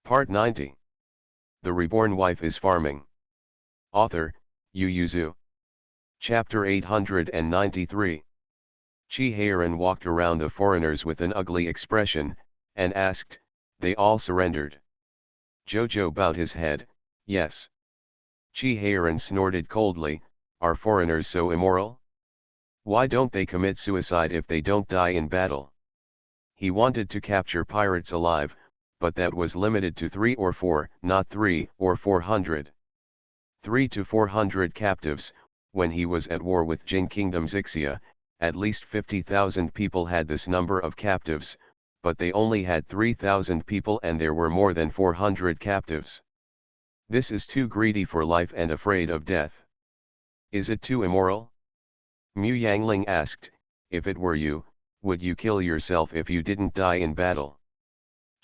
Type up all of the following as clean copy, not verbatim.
Part 90. The Reborn Wife is Farming. Author, Yu Yuzu. Chapter 893. Chi-Heiran walked around the foreigners with an ugly expression, and asked, "They all surrendered?" Jojo bowed his head, "Yes." Chi-Heiran snorted coldly, "Are foreigners so immoral? Why don't they commit suicide if they don't die in battle?" He wanted to capture pirates alive, but that was limited to 3 or 4, not 3 or 400. 3 to 400 captives. When he was at war with Jin Kingdom's Ixia, at least 50,000 people had this number of captives, but they only had 3,000 people and there were more than 400 captives. This is too greedy for life and afraid of death. Is it too immoral? Mu Yangling asked, "If it were you, would you kill yourself if you didn't die in battle?"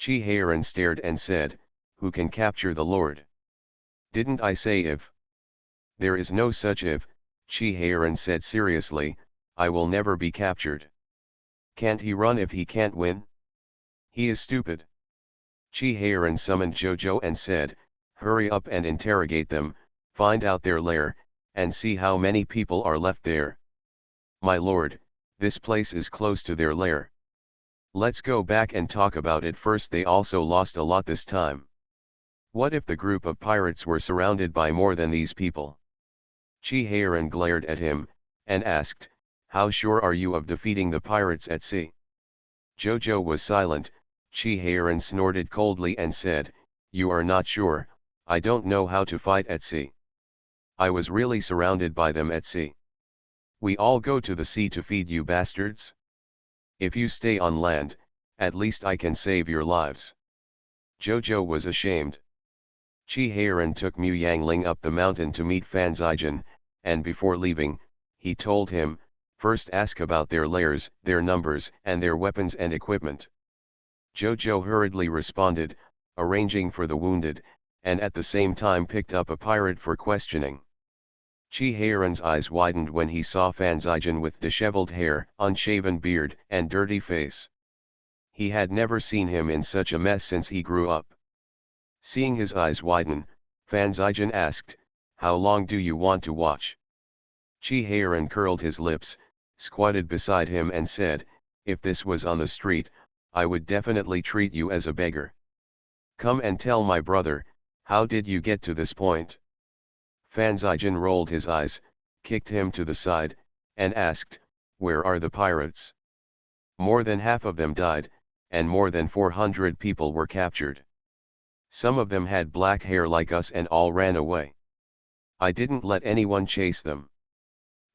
Chi-Heiran stared and said, "Who can capture the Lord? Didn't I say if?" "There is no such if," Chi-Heiran said seriously, "I will never be captured." "Can't he run if he can't win? He is stupid." Chi-Heiran summoned Jojo and said, "Hurry up and interrogate them, find out their lair, and see how many people are left there." "My lord, this place is close to their lair." "Let's go back and talk about it first. They also lost a lot this time. What if the group of pirates were surrounded by more than these people?" Chi-Heiran glared at him, and asked, "How sure are you of defeating the pirates at sea?" Jojo was silent. Chi-Heiran snorted coldly and said, "You are not sure, I don't know how to fight at sea. I was really surrounded by them at sea. We all go to the sea to feed you bastards? If you stay on land, at least I can save your lives." Jojo was ashamed. Chi-Heiran took Mu Yangling up the mountain to meet Fan Zijian, and before leaving, he told him, "First ask about their lairs, their numbers, and their weapons and equipment." Jojo hurriedly responded, arranging for the wounded, and at the same time picked up a pirate for questioning. Chi-Heiran's eyes widened when he saw Fan Zijian with disheveled hair, unshaven beard, and dirty face. He had never seen him in such a mess since he grew up. Seeing his eyes widen, Fan Zijian asked, "How long do you want to watch?" Chi-Heiran curled his lips, squatted beside him and said, "If this was on the street, I would definitely treat you as a beggar. Come and tell my brother, how did you get to this point?" Fan Zijian rolled his eyes, kicked him to the side, and asked, "Where are the pirates?" "More than half of them died, and more than 400 people were captured. Some of them had black hair like us and all ran away. I didn't let anyone chase them."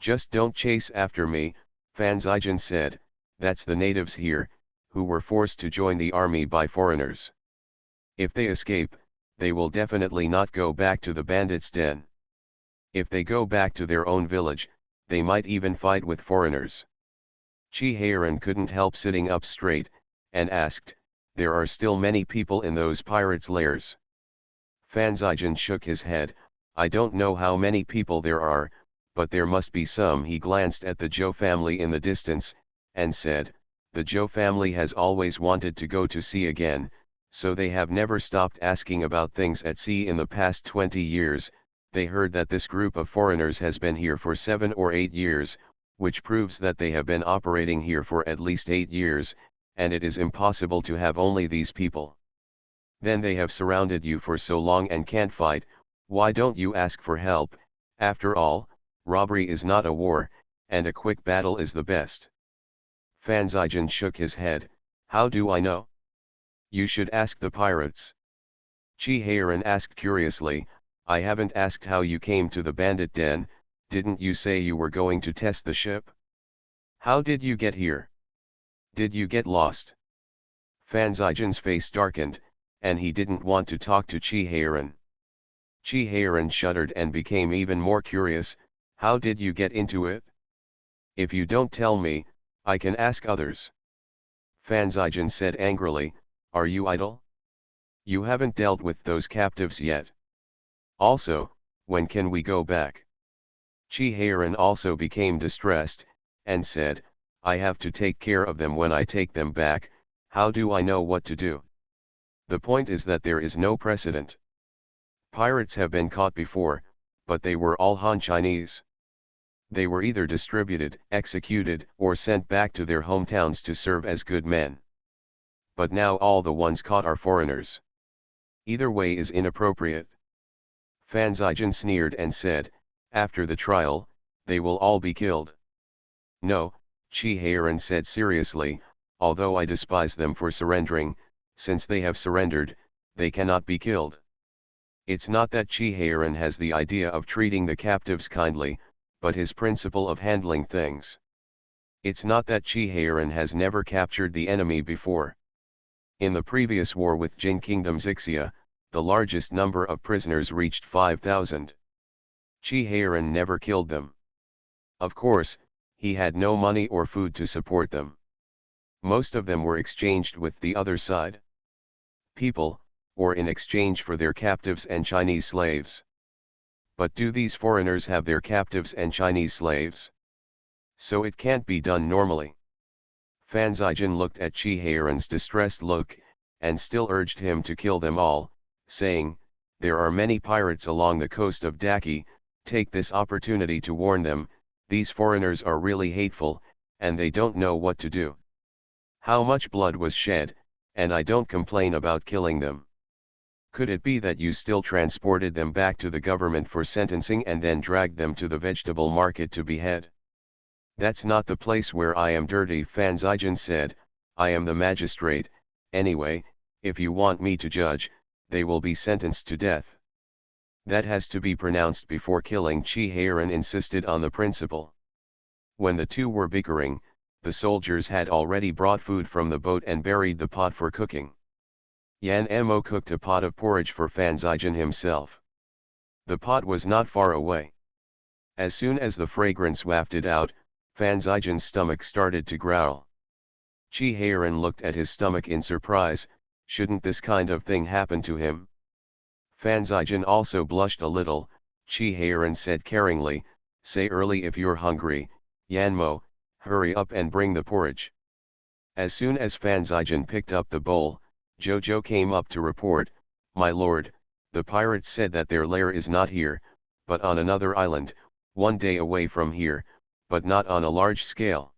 "Just don't chase after me," Fan Zijian said, "that's the natives here, who were forced to join the army by foreigners. If they escape, they will definitely not go back to the bandits' den. If they go back to their own village, they might even fight with foreigners." Chi-Heiran couldn't help sitting up straight, and asked, "There are still many people in those pirates' lairs?" Fan Zijian shook his head, "I don't know how many people there are, but there must be some." He glanced at the Zhou family in the distance, and said, "The Zhou family has always wanted to go to sea again, so they have never stopped asking about things at sea in the past 20 years, they heard that this group of foreigners has been here for 7 or 8 years, which proves that they have been operating here for at least 8 years, and it is impossible to have only these people. Then they have surrounded you for so long and can't fight, why don't you ask for help? After all, robbery is not a war, and a quick battle is the best." Fan Zijian shook his head, "How do I know? You should ask the pirates." Chi-Heiran asked curiously, "I haven't asked how you came to the bandit den, didn't you say you were going to test the ship? How did you get here? Did you get lost?" Fan Zijian's face darkened, and he didn't want to talk to Chi-Heiran. Chi-Heiran shuddered and became even more curious, "How did you get into it? If you don't tell me, I can ask others." Fan Zijian said angrily, "Are you idle? You haven't dealt with those captives yet. Also, when can we go back?" Chi-Heiran also became distressed, and said, "I have to take care of them when I take them back, how do I know what to do?" The point is that there is no precedent. Pirates have been caught before, but they were all Han Chinese. They were either distributed, executed, or sent back to their hometowns to serve as good men. But now all the ones caught are foreigners. Either way is inappropriate. Fan Zijian sneered and said, after the trial, they will all be killed. No, Chi Heiran said seriously, although I despise them for surrendering, since they have surrendered, they cannot be killed. It's not that Chi Heiran has the idea of treating the captives kindly, but his principle of handling things. It's not that Chi Heiran has never captured the enemy before. In the previous war with Jin Kingdom Xixia, the largest number of prisoners reached 5,000. Chi Heiran never killed them. Of course, he had no money or food to support them. Most of them were exchanged with the other side. People, or in exchange for their captives and Chinese slaves. But do these foreigners have their captives and Chinese slaves? So it can't be done normally. Fan Zijian looked at Chi Heiran's distressed look, and still urged him to kill them all, saying, there are many pirates along the coast of Daki, take this opportunity to warn them, these foreigners are really hateful, and they don't know what to do. How much blood was shed, and I don't complain about killing them. Could it be that you still transported them back to the government for sentencing and then dragged them to the vegetable market to behead? That's not the place where I am dirty, Fan Zijian said, I am the magistrate, anyway, if you want me to judge, they will be sentenced to death. That has to be pronounced before killing, Chi Heiran insisted on the principle. When the two were bickering, the soldiers had already brought food from the boat and buried the pot for cooking. Yan Mo cooked a pot of porridge for Fan Zijian himself. The pot was not far away. As soon as the fragrance wafted out, Fan Zijian's stomach started to growl. Chi Heiran looked at his stomach in surprise, shouldn't this kind of thing happen to him? Fan Zijian also blushed a little. Chi Heiran said caringly, say early if you're hungry, Yanmo, hurry up and bring the porridge. As soon as Fan Zijian picked up the bowl, Jojo came up to report, my lord, the pirates said that their lair is not here, but on another island, 1 day away from here, but not on a large scale.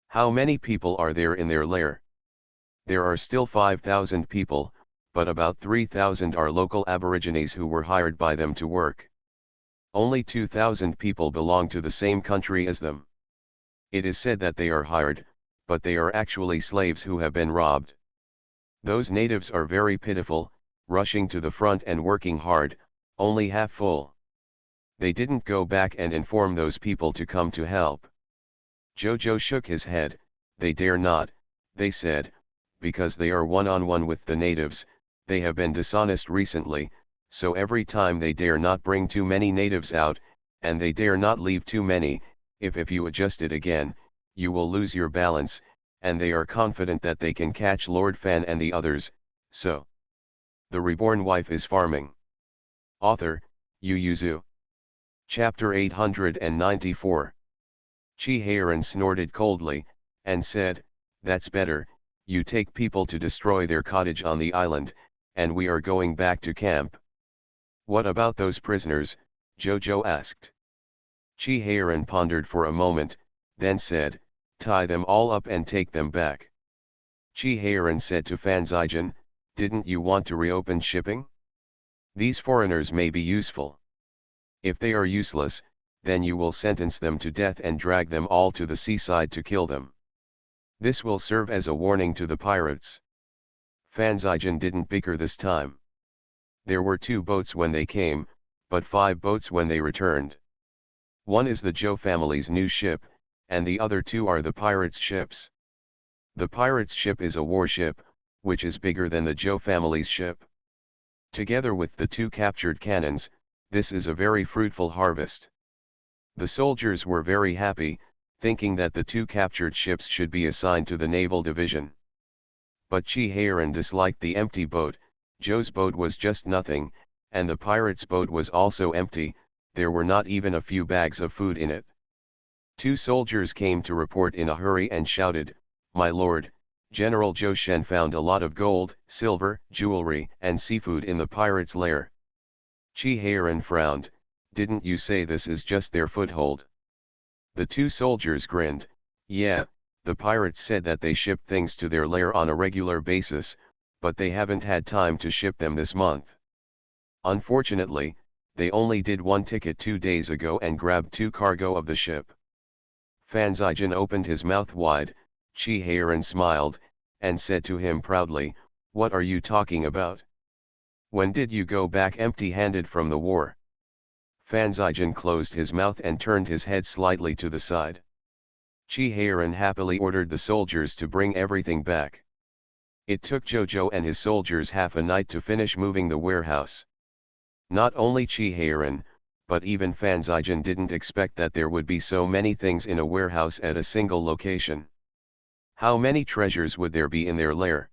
How many people are there in their lair? There are still 5,000 people, but about 3,000 are local aborigines who were hired by them to work. Only 2,000 people belong to the same country as them. It is said that they are hired, but they are actually slaves who have been robbed. Those natives are very pitiful, rushing to the front and working hard, only half full. They didn't go back and inform those people to come to help. Jojo shook his head, they dare not, they said, because they are one-on-one with the natives, they have been dishonest recently, so every time they dare not bring too many natives out, and they dare not leave too many, if you adjust it again, you will lose your balance, and they are confident that they can catch Lord Fan and the others, so. The Reborn Wife is Farming. Author, Yu Yuzu. Chapter 894. Chi Heiran snorted coldly, and said, that's better, you take people to destroy their cottage on the island, and we are going back to camp. What about those prisoners? Jojo asked. Chi Heiran pondered for a moment, then said, tie them all up and take them back. Chi Heiran said to Fan Zijian, didn't you want to reopen shipping? These foreigners may be useful. If they are useless, then you will sentence them to death and drag them all to the seaside to kill them. This will serve as a warning to the pirates. Fan Zijian didn't bicker this time. There were 2 boats when they came, but 5 boats when they returned. One is the Zhou family's new ship, and the other 2 are the pirates' ships. The pirates' ship is a warship, which is bigger than the Zhou family's ship. Together with the 2 captured cannons, this is a very fruitful harvest. The soldiers were very happy, thinking that the 2 captured ships should be assigned to the naval division. But Chi Heiran disliked the empty boat. Zhou's boat was just nothing, and the pirates' boat was also empty, there were not even a few bags of food in it. 2 soldiers came to report in a hurry and shouted, my lord, General Zhou Shen found a lot of gold, silver, jewelry, and seafood in the pirates' lair. Chi Heiran frowned. Didn't you say this is just their foothold? The two soldiers grinned. Yeah, the pirates said that they ship things to their lair on a regular basis, but they haven't had time to ship them this month. Unfortunately, they only did one ticket 2 days ago and grabbed 2 cargo of the ship. Fan Zijin opened his mouth wide. Chi Heiran smiled, and said to him proudly, "What are you talking about? When did you go back empty-handed from the war?" Fan Zijin closed his mouth and turned his head slightly to the side. Chi Heiran happily ordered the soldiers to bring everything back. It took Jojo and his soldiers half a night to finish moving the warehouse. Not only Chi Heiran, but even Fan Zijin didn't expect that there would be so many things in a warehouse at a single location. How many treasures would there be in their lair?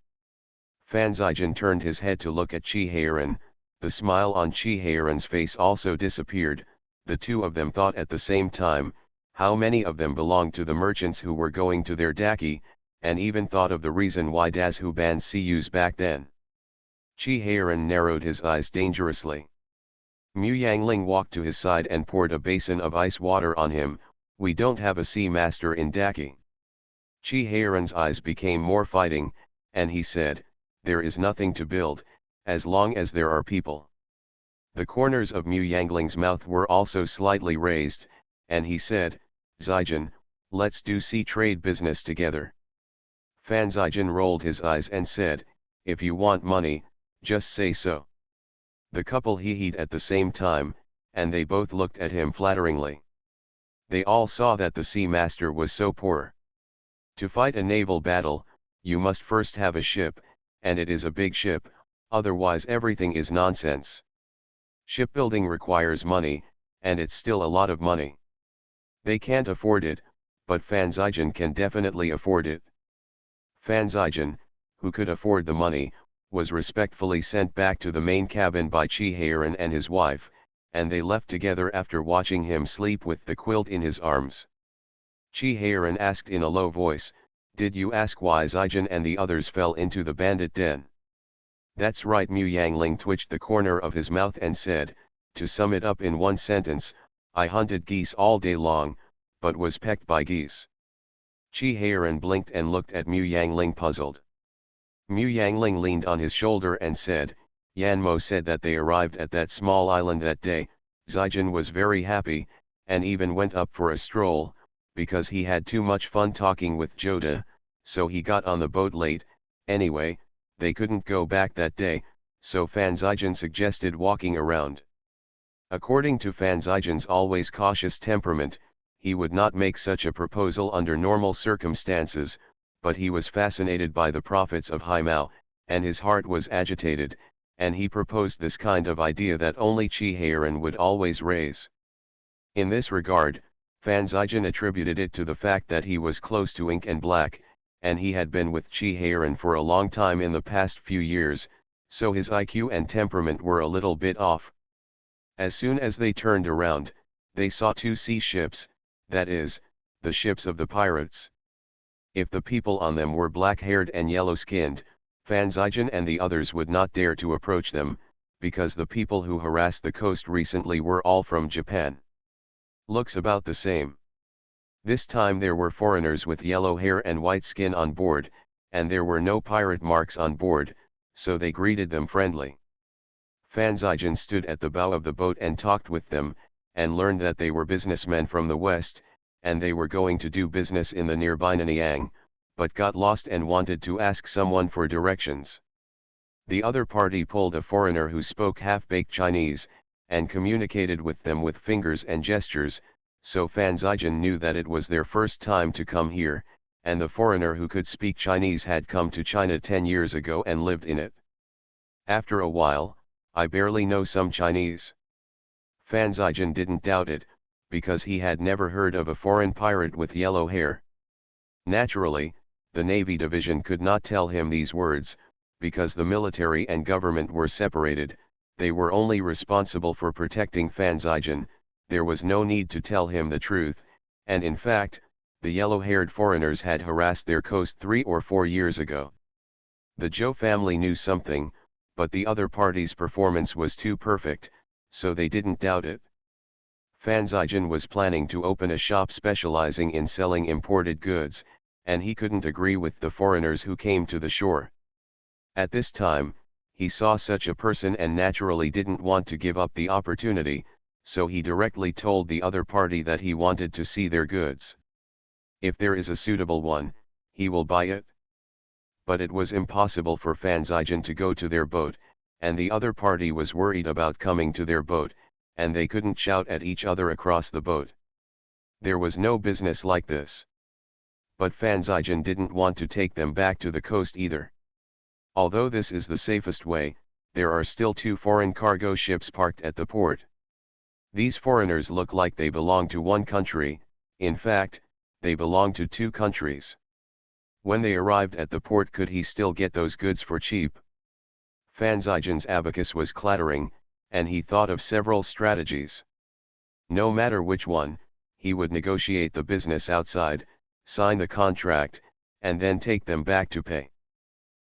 Fan Zijin turned his head to look at Chi Heiran. The smile on Chi Heiran's face also disappeared. The two of them thought at the same time, how many of them belonged to the merchants who were going to their daki, and even thought of the reason why Das Hu banned CUs back then. Chi Heiran narrowed his eyes dangerously. Mu Yangling walked to his side and poured a basin of ice water on him. "We don't have a sea master in daki." Chi Heiran's eyes became more fighting, and he said, "There is nothing to build, as long as there are people." The corners of Mu Yangling's mouth were also slightly raised, and he said, "Zijin, let's do sea trade business together." Fan Zijin rolled his eyes and said, "If you want money, just say so." The couple hee-heed at the same time, and they both looked at him flatteringly. They all saw that the sea master was so poor. To fight a naval battle, you must first have a ship, and it is a big ship, otherwise everything is nonsense. Shipbuilding requires money, and it's still a lot of money. They can't afford it, but Fan Zijin can definitely afford it. Fan Zijin, who could afford the money, was respectfully sent back to the main cabin by Chi Heiran and his wife, and they left together after watching him sleep with the quilt in his arms. Chi Heiran asked in a low voice, "Did you ask why Zijin and the others fell into the bandit den?" "That's right." Mu Yangling twitched the corner of his mouth and said, "To sum it up in one sentence, I hunted geese all day long, but was pecked by geese." Chi Heiran blinked and looked at Mu Yangling puzzled. Mu Yangling leaned on his shoulder and said, "Yanmo said that they arrived at that small island that day. Zijin was very happy, and even went up for a stroll, because he had too much fun talking with Joda, so he got on the boat late. Anyway, they couldn't go back that day, so Fan Zijin suggested walking around." According to Fan Zijin's always cautious temperament, he would not make such a proposal under normal circumstances, but he was fascinated by the prophets of Haimao, and his heart was agitated, and he proposed this kind of idea that only Chi Heiran would always raise. In this regard, Fan Zijin attributed it to the fact that he was close to Ink and Black, and he had been with Chi Heiran for a long time in the past few years, so his IQ and temperament were a little bit off. As soon as they turned around, they saw 2 sea ships, that is, the ships of the pirates. If the people on them were black-haired and yellow-skinned, Fan Zijin and the others would not dare to approach them, because the people who harassed the coast recently were all from Japan. Looks about the same. This time there were foreigners with yellow hair and white skin on board, and there were no pirate marks on board, so they greeted them friendly. Fan Zijin stood at the bow of the boat and talked with them, and learned that they were businessmen from the west, and they were going to do business in the nearby Nanyang, but got lost and wanted to ask someone for directions. The other party pulled a foreigner who spoke half-baked Chinese, and communicated with them with fingers and gestures, so Fan Zijin knew that it was their first time to come here, and the foreigner who could speak Chinese had come to China 10 years ago and lived in it. After a while, "I barely know some Chinese." Fan Zijin didn't doubt it, because he had never heard of a foreign pirate with yellow hair. Naturally, the Navy division could not tell him these words, because the military and government were separated. They were only responsible for protecting Fan Zijin. There was no need to tell him the truth, and in fact, the yellow-haired foreigners had harassed their coast 3 or 4 years ago. The Zhou family knew something, but the other party's performance was too perfect, so they didn't doubt it. Fan Zijin was planning to open a shop specializing in selling imported goods, and he couldn't agree with the foreigners who came to the shore. At this time, he saw such a person and naturally didn't want to give up the opportunity, so he directly told the other party that he wanted to see their goods. If there is a suitable one, he will buy it. But it was impossible for Fan Zijin to go to their boat, and the other party was worried about coming to their boat, and they couldn't shout at each other across the boat. There was no business like this. But Fan Zijin didn't want to take them back to the coast either. Although this is the safest way, there are still 2 foreign cargo ships parked at the port. These foreigners look like they belong to one country, in fact, they belong to 2 countries. When they arrived at the port, could he still get those goods for cheap? Fan Zijin's abacus was clattering, and he thought of several strategies. No matter which one, he would negotiate the business outside, sign the contract, and then take them back to pay.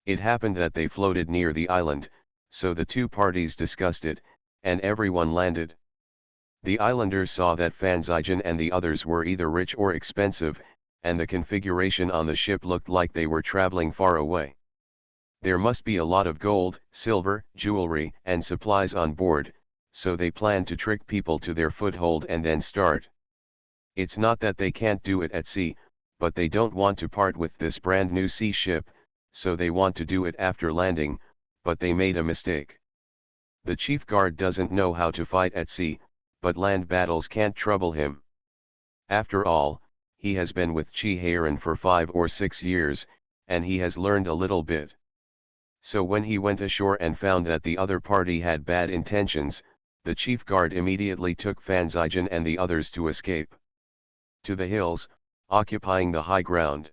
It happened that they floated near the island, so the 2 parties discussed it, and everyone landed. The islanders saw that Fan Zijin and the others were either rich or expensive, and the configuration on the ship looked like they were traveling far away. There must be a lot of gold, silver, jewelry, and supplies on board, so they planned to trick people to their foothold and then start. It's not that they can't do it at sea, but they don't want to part with this brand new sea ship, so they want to do it after landing, but they made a mistake. The chief guard doesn't know how to fight at sea, but land battles can't trouble him. After all, he has been with Chi Heiran for 5 or 6 years, and he has learned a little bit. So when he went ashore and found that the other party had bad intentions, the chief guard immediately took Fan Zijin and the others to escape to the hills, occupying the high ground.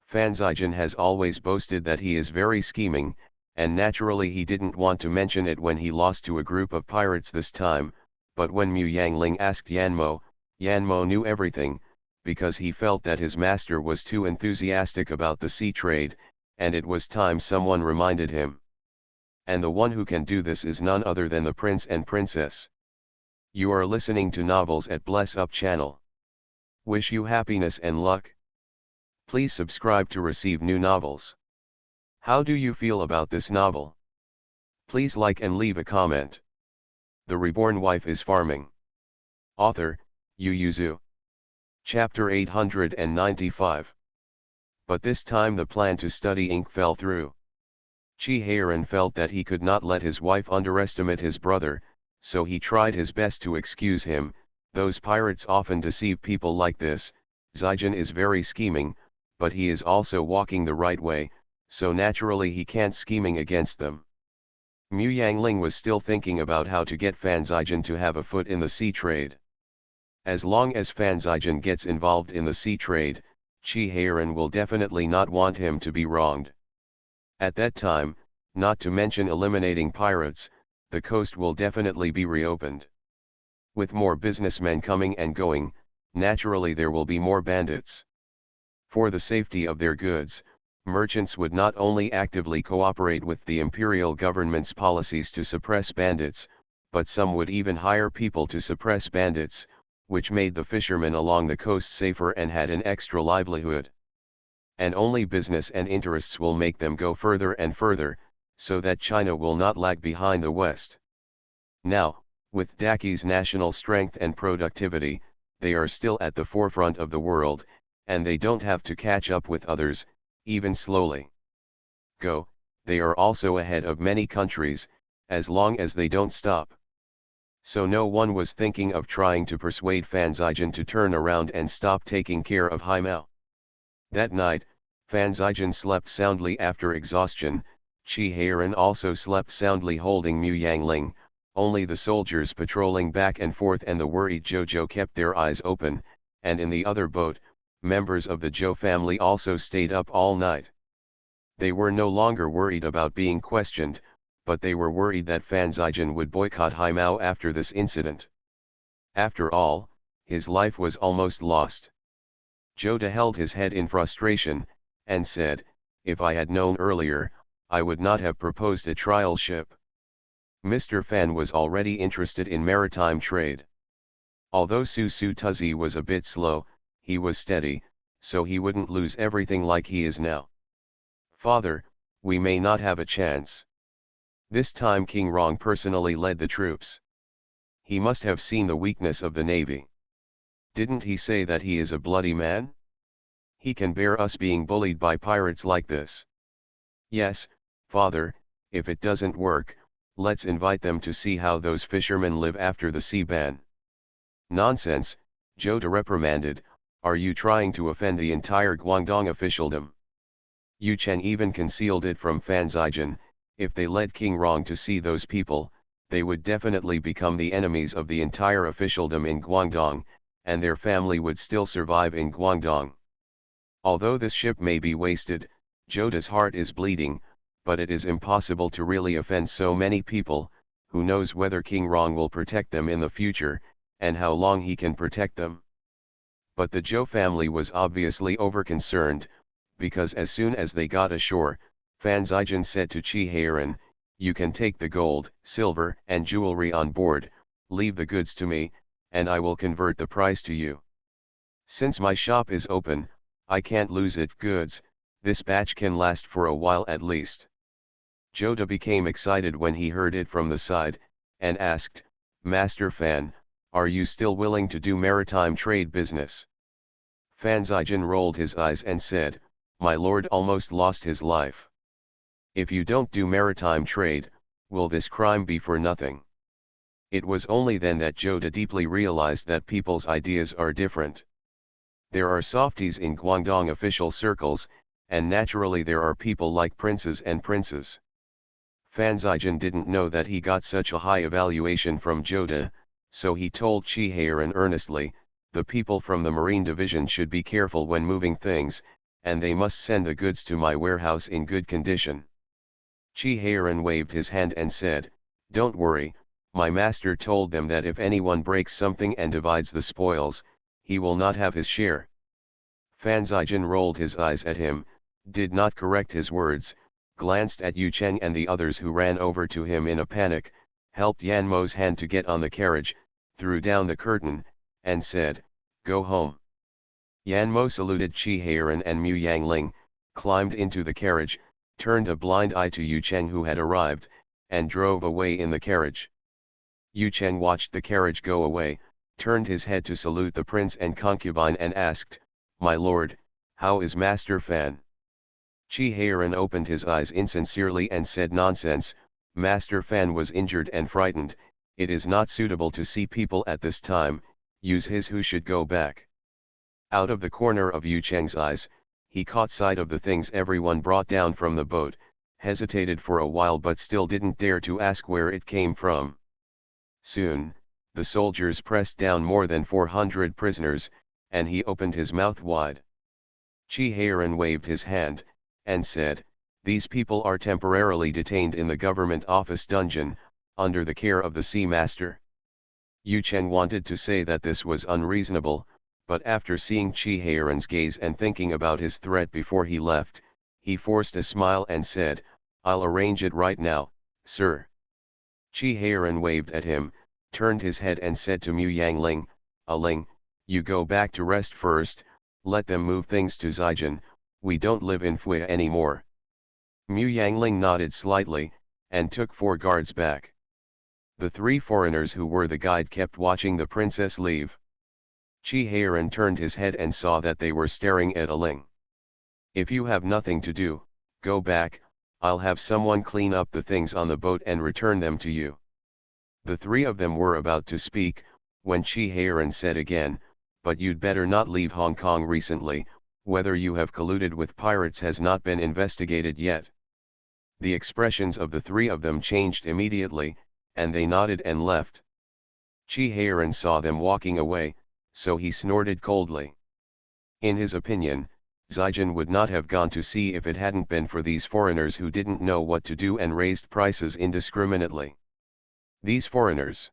Fan Zijin has always boasted that he is very scheming, and naturally he didn't want to mention it when he lost to a group of pirates this time, but when Mu Yangling asked Yanmo, Yanmo knew everything, because he felt that his master was too enthusiastic about the sea trade, and it was time someone reminded him. And the one who can do this is none other than the prince and princess. You are listening to Novels at Bless Up channel. Wish you happiness and luck. Please subscribe to receive new novels. How do you feel about this novel? Please like and leave a comment. The Reborn Wife is Farming. Author, Yu Yuzu. Chapter 895. But this time the plan to study ink fell through. Chi Heiran felt that he could not let his wife underestimate his brother, so he tried his best to excuse him. Those pirates often deceive people like this. Zijin is very scheming, but he is also walking the right way, so naturally he can't scheming against them. Mu Yangling was still thinking about how to get Fan Zijin to have a foot in the sea trade. As long as Fan Zijin gets involved in the sea trade, Chi Heiran will definitely not want him to be wronged. At that time, not to mention eliminating pirates, the coast will definitely be reopened. With more businessmen coming and going, naturally there will be more bandits. For the safety of their goods, merchants would not only actively cooperate with the imperial government's policies to suppress bandits, but some would even hire people to suppress bandits, which made the fishermen along the coast safer and had an extra livelihood. And only business and interests will make them go further and further, so that China will not lag behind the West. Now, with Daki's national strength and productivity, they are still at the forefront of the world, and they don't have to catch up with others, even slowly. They are also ahead of many countries, as long as they don't stop. So no one was thinking of trying to persuade Fan Zijin to turn around and stop taking care of Haimao. That night, Fan Zijin slept soundly after exhaustion. Chi Heiran also slept soundly holding Mu Yangling. Only the soldiers patrolling back and forth and the worried Jojo kept their eyes open, and in the other boat, members of the Zhou family also stayed up all night. They were no longer worried about being questioned, but they were worried that Fan Zijin would boycott Haimao after this incident. After all, his life was almost lost. Joda held his head in frustration, and said, "If I had known earlier, I would not have proposed a trial ship." Mr. Fan was already interested in maritime trade. Although Su Su Tuzzy was a bit slow, he was steady, so he wouldn't lose everything like he is now. "Father, we may not have a chance." This time King Rong personally led the troops. He must have seen the weakness of the navy. Didn't he say that he is a bloody man? He can bear us being bullied by pirates like this. "Yes, father, if it doesn't work, let's invite them to see how those fishermen live after the sea ban." "Nonsense," Joda reprimanded, "are you trying to offend the entire Guangdong officialdom?" Yu Chen even concealed it from Fan Zijin. If they led King Rong to see those people, they would definitely become the enemies of the entire officialdom in Guangdong, and their family would still survive in Guangdong. Although this ship may be wasted, Joda's heart is bleeding, but it is impossible to really offend so many people. Who knows whether King Rong will protect them in the future, and how long he can protect them. But the Zhou family was obviously over-concerned, because as soon as they got ashore, Fan Zijin said to Chi Heiran, "You can take the gold, silver, and jewelry on board, leave the goods to me, and I will convert the price to you. Since my shop is open, I can't lose it goods, this batch can last for a while at least." Joda became excited when he heard it from the side, and asked, "Master Fan, are you still willing to do maritime trade business?" Fan Zijin rolled his eyes and said, "My lord almost lost his life. If you don't do maritime trade, will this crime be for nothing?" It was only then that Joda deeply realized that people's ideas are different. There are softies in Guangdong official circles, and naturally there are people like princes and princes. Fan Zijin didn't know that he got such a high evaluation from Joda, so he told Chi Heiran earnestly, "The people from the Marine Division should be careful when moving things, and they must send the goods to my warehouse in good condition." Chi Heiran waved his hand and said, "Don't worry, my master told them that if anyone breaks something and divides the spoils, he will not have his share." Fan Zijin rolled his eyes at him, did not correct his words, glanced at Yu Cheng and the others who ran over to him in a panic, helped Yan Mo's hand to get on the carriage, threw down the curtain, and said, "Go home." Yan Mo saluted Chi Heiran and Mu Yangling, climbed into the carriage, turned a blind eye to Yu Cheng who had arrived, and drove away in the carriage. Yu Cheng watched the carriage go away, turned his head to salute the prince and concubine and asked, "My lord, how is Master Fan?" Chi Heiran opened his eyes insincerely and said, "Nonsense, Master Fan was injured and frightened, it is not suitable to see people at this time, use his who should go back." Out of the corner of Yu Cheng's eyes, he caught sight of the things everyone brought down from the boat, hesitated for a while but still didn't dare to ask where it came from. Soon, the soldiers pressed down more than 400 prisoners, and he opened his mouth wide. Chi Heiran waved his hand, and said, "These people are temporarily detained in the government office dungeon, under the care of the sea master." Yu Chen wanted to say that this was unreasonable, but after seeing Chi Heiran's gaze and thinking about his threat before he left, he forced a smile and said, "I'll arrange it right now, sir." Chi Heiran waved at him, turned his head and said to Mu Yangling, "Ling, you go back to rest first, let them move things to Zijin, we don't live in Fui anymore." Mu Yangling nodded slightly, and took 4 guards back. The 3 foreigners who were the guide kept watching the princess leave. Chi Heiran turned his head and saw that they were staring at Ling. "If you have nothing to do, go back, I'll have someone clean up the things on the boat and return them to you." The 3 of them were about to speak, when Chi Heiran said again, "But you'd better not leave Hong Kong recently, whether you have colluded with pirates has not been investigated yet." The expressions of the 3 of them changed immediately, and they nodded and left. Chi Heiran saw them walking away, so he snorted coldly. In his opinion, Zijin would not have gone to sea if it hadn't been for these foreigners who didn't know what to do and raised prices indiscriminately. These foreigners.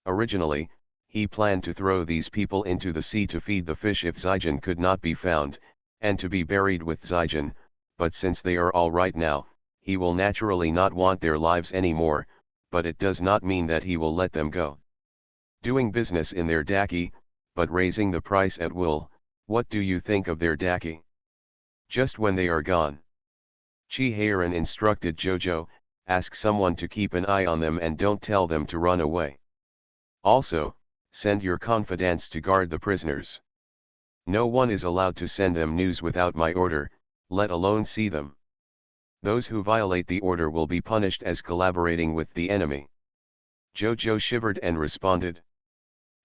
Originally, He planned to throw these people into the sea to feed the fish if Zijin could not be found, and to be buried with Zijin, but since they are all right now, he will naturally not want their lives anymore, but it does not mean that he will let them go. Doing business in their daki, but raising the price at will. What do you think of their daki? Just when they are gone. Chi Heiran instructed Jojo, ask someone to keep an eye on them and don't tell them to run away. Also, send your confidants to guard the prisoners. No one is allowed to send them news without my order, let alone see them. Those who violate the order will be punished as collaborating with the enemy. Jojo shivered and responded.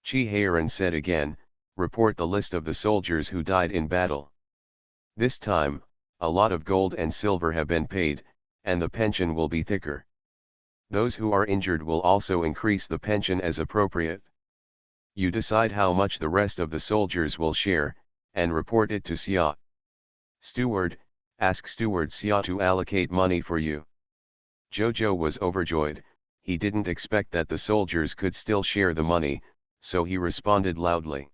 Chi Heiran said again, report the list of the soldiers who died in battle. This time, a lot of gold and silver have been paid, and the pension will be thicker. Those who are injured will also increase the pension as appropriate. You decide how much the rest of the soldiers will share, and report it to Xia. Steward, ask Steward Xia to allocate money for you. Jojo was overjoyed, he didn't expect that the soldiers could still share the money, so he responded loudly.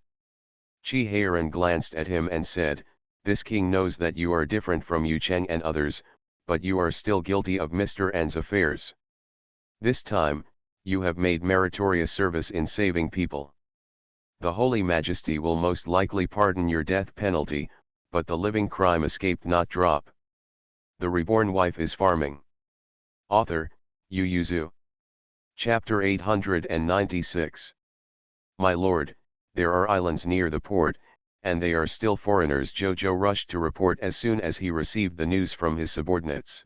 Chi Heiran glanced at him and said, this king knows that you are different from Yu Cheng and others, but you are still guilty of Mr. N's affairs. This time, you have made meritorious service in saving people. The Holy Majesty will most likely pardon your death penalty, but the living crime escaped not drop. The Reborn Wife is Farming. Author, Yu Yuzu. Chapter 896. My lord, there are islands near the port, and they are still foreigners. Jojo rushed to report as soon as he received the news from his subordinates.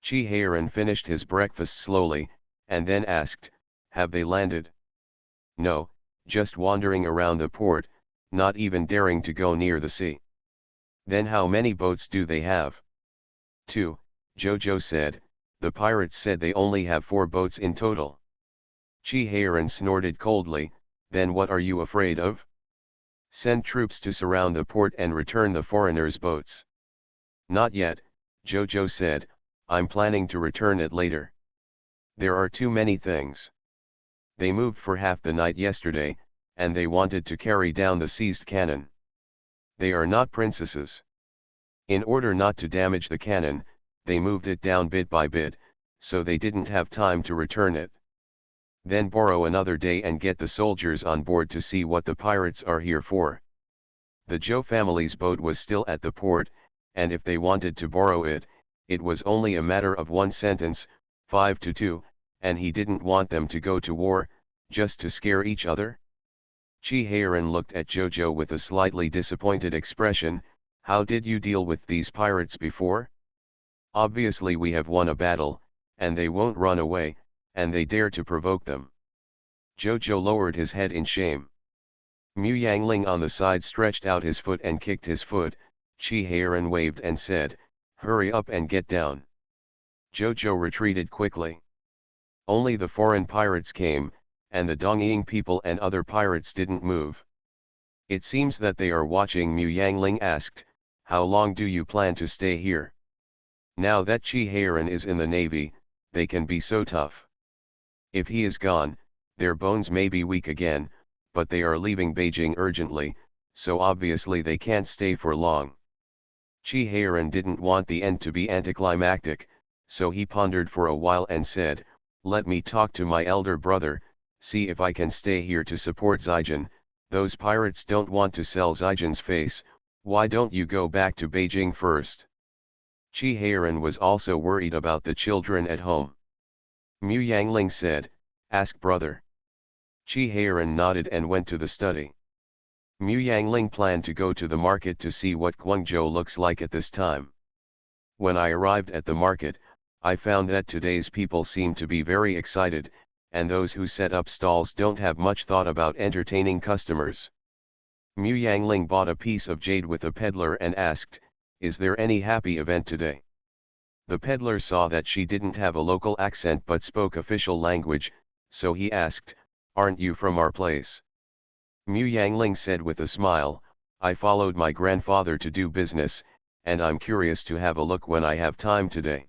Chi Heiran finished his breakfast slowly, and then asked, have they landed? No, just wandering around the port, not even daring to go near the sea. Then how many boats do they have? 2, Jojo said, the pirates said they only have 4 boats in total. Chi Heiran snorted coldly, then what are you afraid of? Send troops to surround the port and return the foreigners' boats. Not yet, Jojo said, I'm planning to return it later. There are too many things. They moved for half the night yesterday, and they wanted to carry down the seized cannon. They are not princesses. In order not to damage the cannon, they moved it down bit by bit, so they didn't have time to return it. Then borrow another day and get the soldiers on board to see what the pirates are here for. The Zhou family's boat was still at the port, and if they wanted to borrow it, it was only a matter of one sentence, 5-2, and he didn't want them to go to war, just to scare each other. Chi Heiran looked at Jojo with a slightly disappointed expression, how did you deal with these pirates before? Obviously we have won a battle, and they won't run away, and they dare to provoke them. Jojo lowered his head in shame. Mu Yangling on the side stretched out his foot and kicked his foot. Chi Heiran waved and said, hurry up and get down. Jojo retreated quickly. Only the foreign pirates came, and the Dongying people and other pirates didn't move. It seems that they are watching. Mu Yangling asked, how long do you plan to stay here? Now that Chi Heiran is in the navy, they can be so tough. If he is gone, their bones may be weak again, but they are leaving Beijing urgently, so obviously they can't stay for long. Chi Heiran didn't want the end to be anticlimactic, so he pondered for a while and said, let me talk to my elder brother, see if I can stay here to support Zijin. Those pirates don't want to sell Zijin's face, why don't you go back to Beijing first? Chi Heiran was also worried about the children at home. Mu Yangling said, ask brother. Chi Heiran nodded and went to the study. Mu Yangling planned to go to the market to see what Guangzhou looks like at this time. When I arrived at the market, I found that today's people seem to be very excited, and those who set up stalls don't have much thought about entertaining customers. Mu Yangling bought a piece of jade with a peddler and asked, is there any happy event today? The peddler saw that she didn't have a local accent but spoke official language, so he asked, aren't you from our place? Mu Yangling said with a smile, I followed my grandfather to do business, and I'm curious to have a look when I have time today.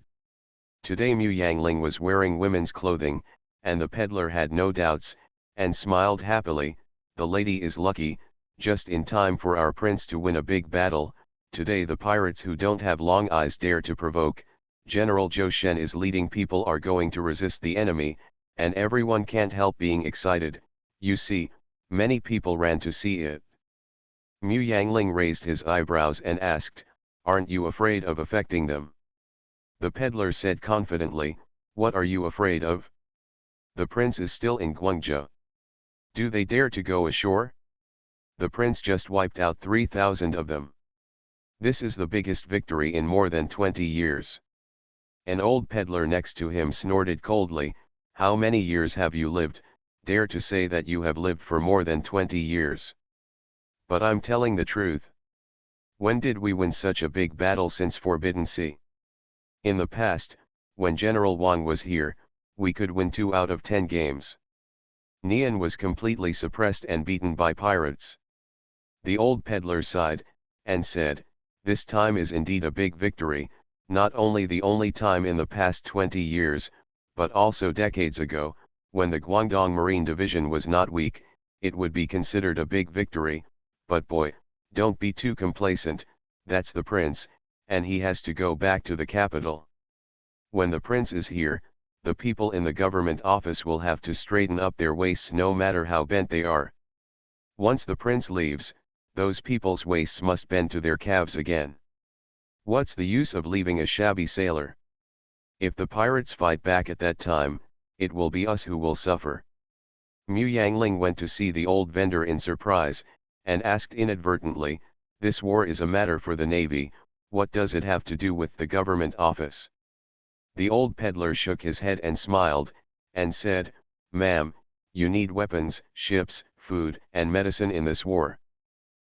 Today Mu Yangling was wearing women's clothing, and the peddler had no doubts, and smiled happily. The lady is lucky, just in time for our prince to win a big battle. Today the pirates who don't have long eyes dare to provoke. General Zhou Shen is leading, people are going to resist the enemy, and everyone can't help being excited. You see, many people ran to see it. Mu Yangling raised his eyebrows and asked, "Aren't you afraid of affecting them?" The peddler said confidently, "What are you afraid of? The prince is still in Guangzhou. Do they dare to go ashore? The prince just wiped out 3,000 of them. This is the biggest victory in more than 20 years. An old peddler next to him snorted coldly, "How many years have you lived? Dare to say that you have lived for more than 20 years. But I'm telling the truth. When did we win such a big battle since Forbidden Sea? In the past, when General Wang was here, we could win 2 out of 10 games. Nian was completely suppressed and beaten by pirates." The old peddler sighed, and said, "This time is indeed a big victory, not only the only time in the past 20 years, but also decades ago, when the Guangdong Marine Division was not weak, it would be considered a big victory. But boy, don't be too complacent, that's the prince, and he has to go back to the capital. When the prince is here, the people in the government office will have to straighten up their waists no matter how bent they are. Once the prince leaves, those people's waists must bend to their calves again. What's the use of leaving a shabby sailor? If the pirates fight back at that time, it will be us who will suffer." Mu Yangling went to see the old vendor in surprise, and asked inadvertently, "This war is a matter for the navy, what does it have to do with the government office?" The old peddler shook his head and smiled, and said, "Ma'am, you need weapons, ships, food, and medicine in this war.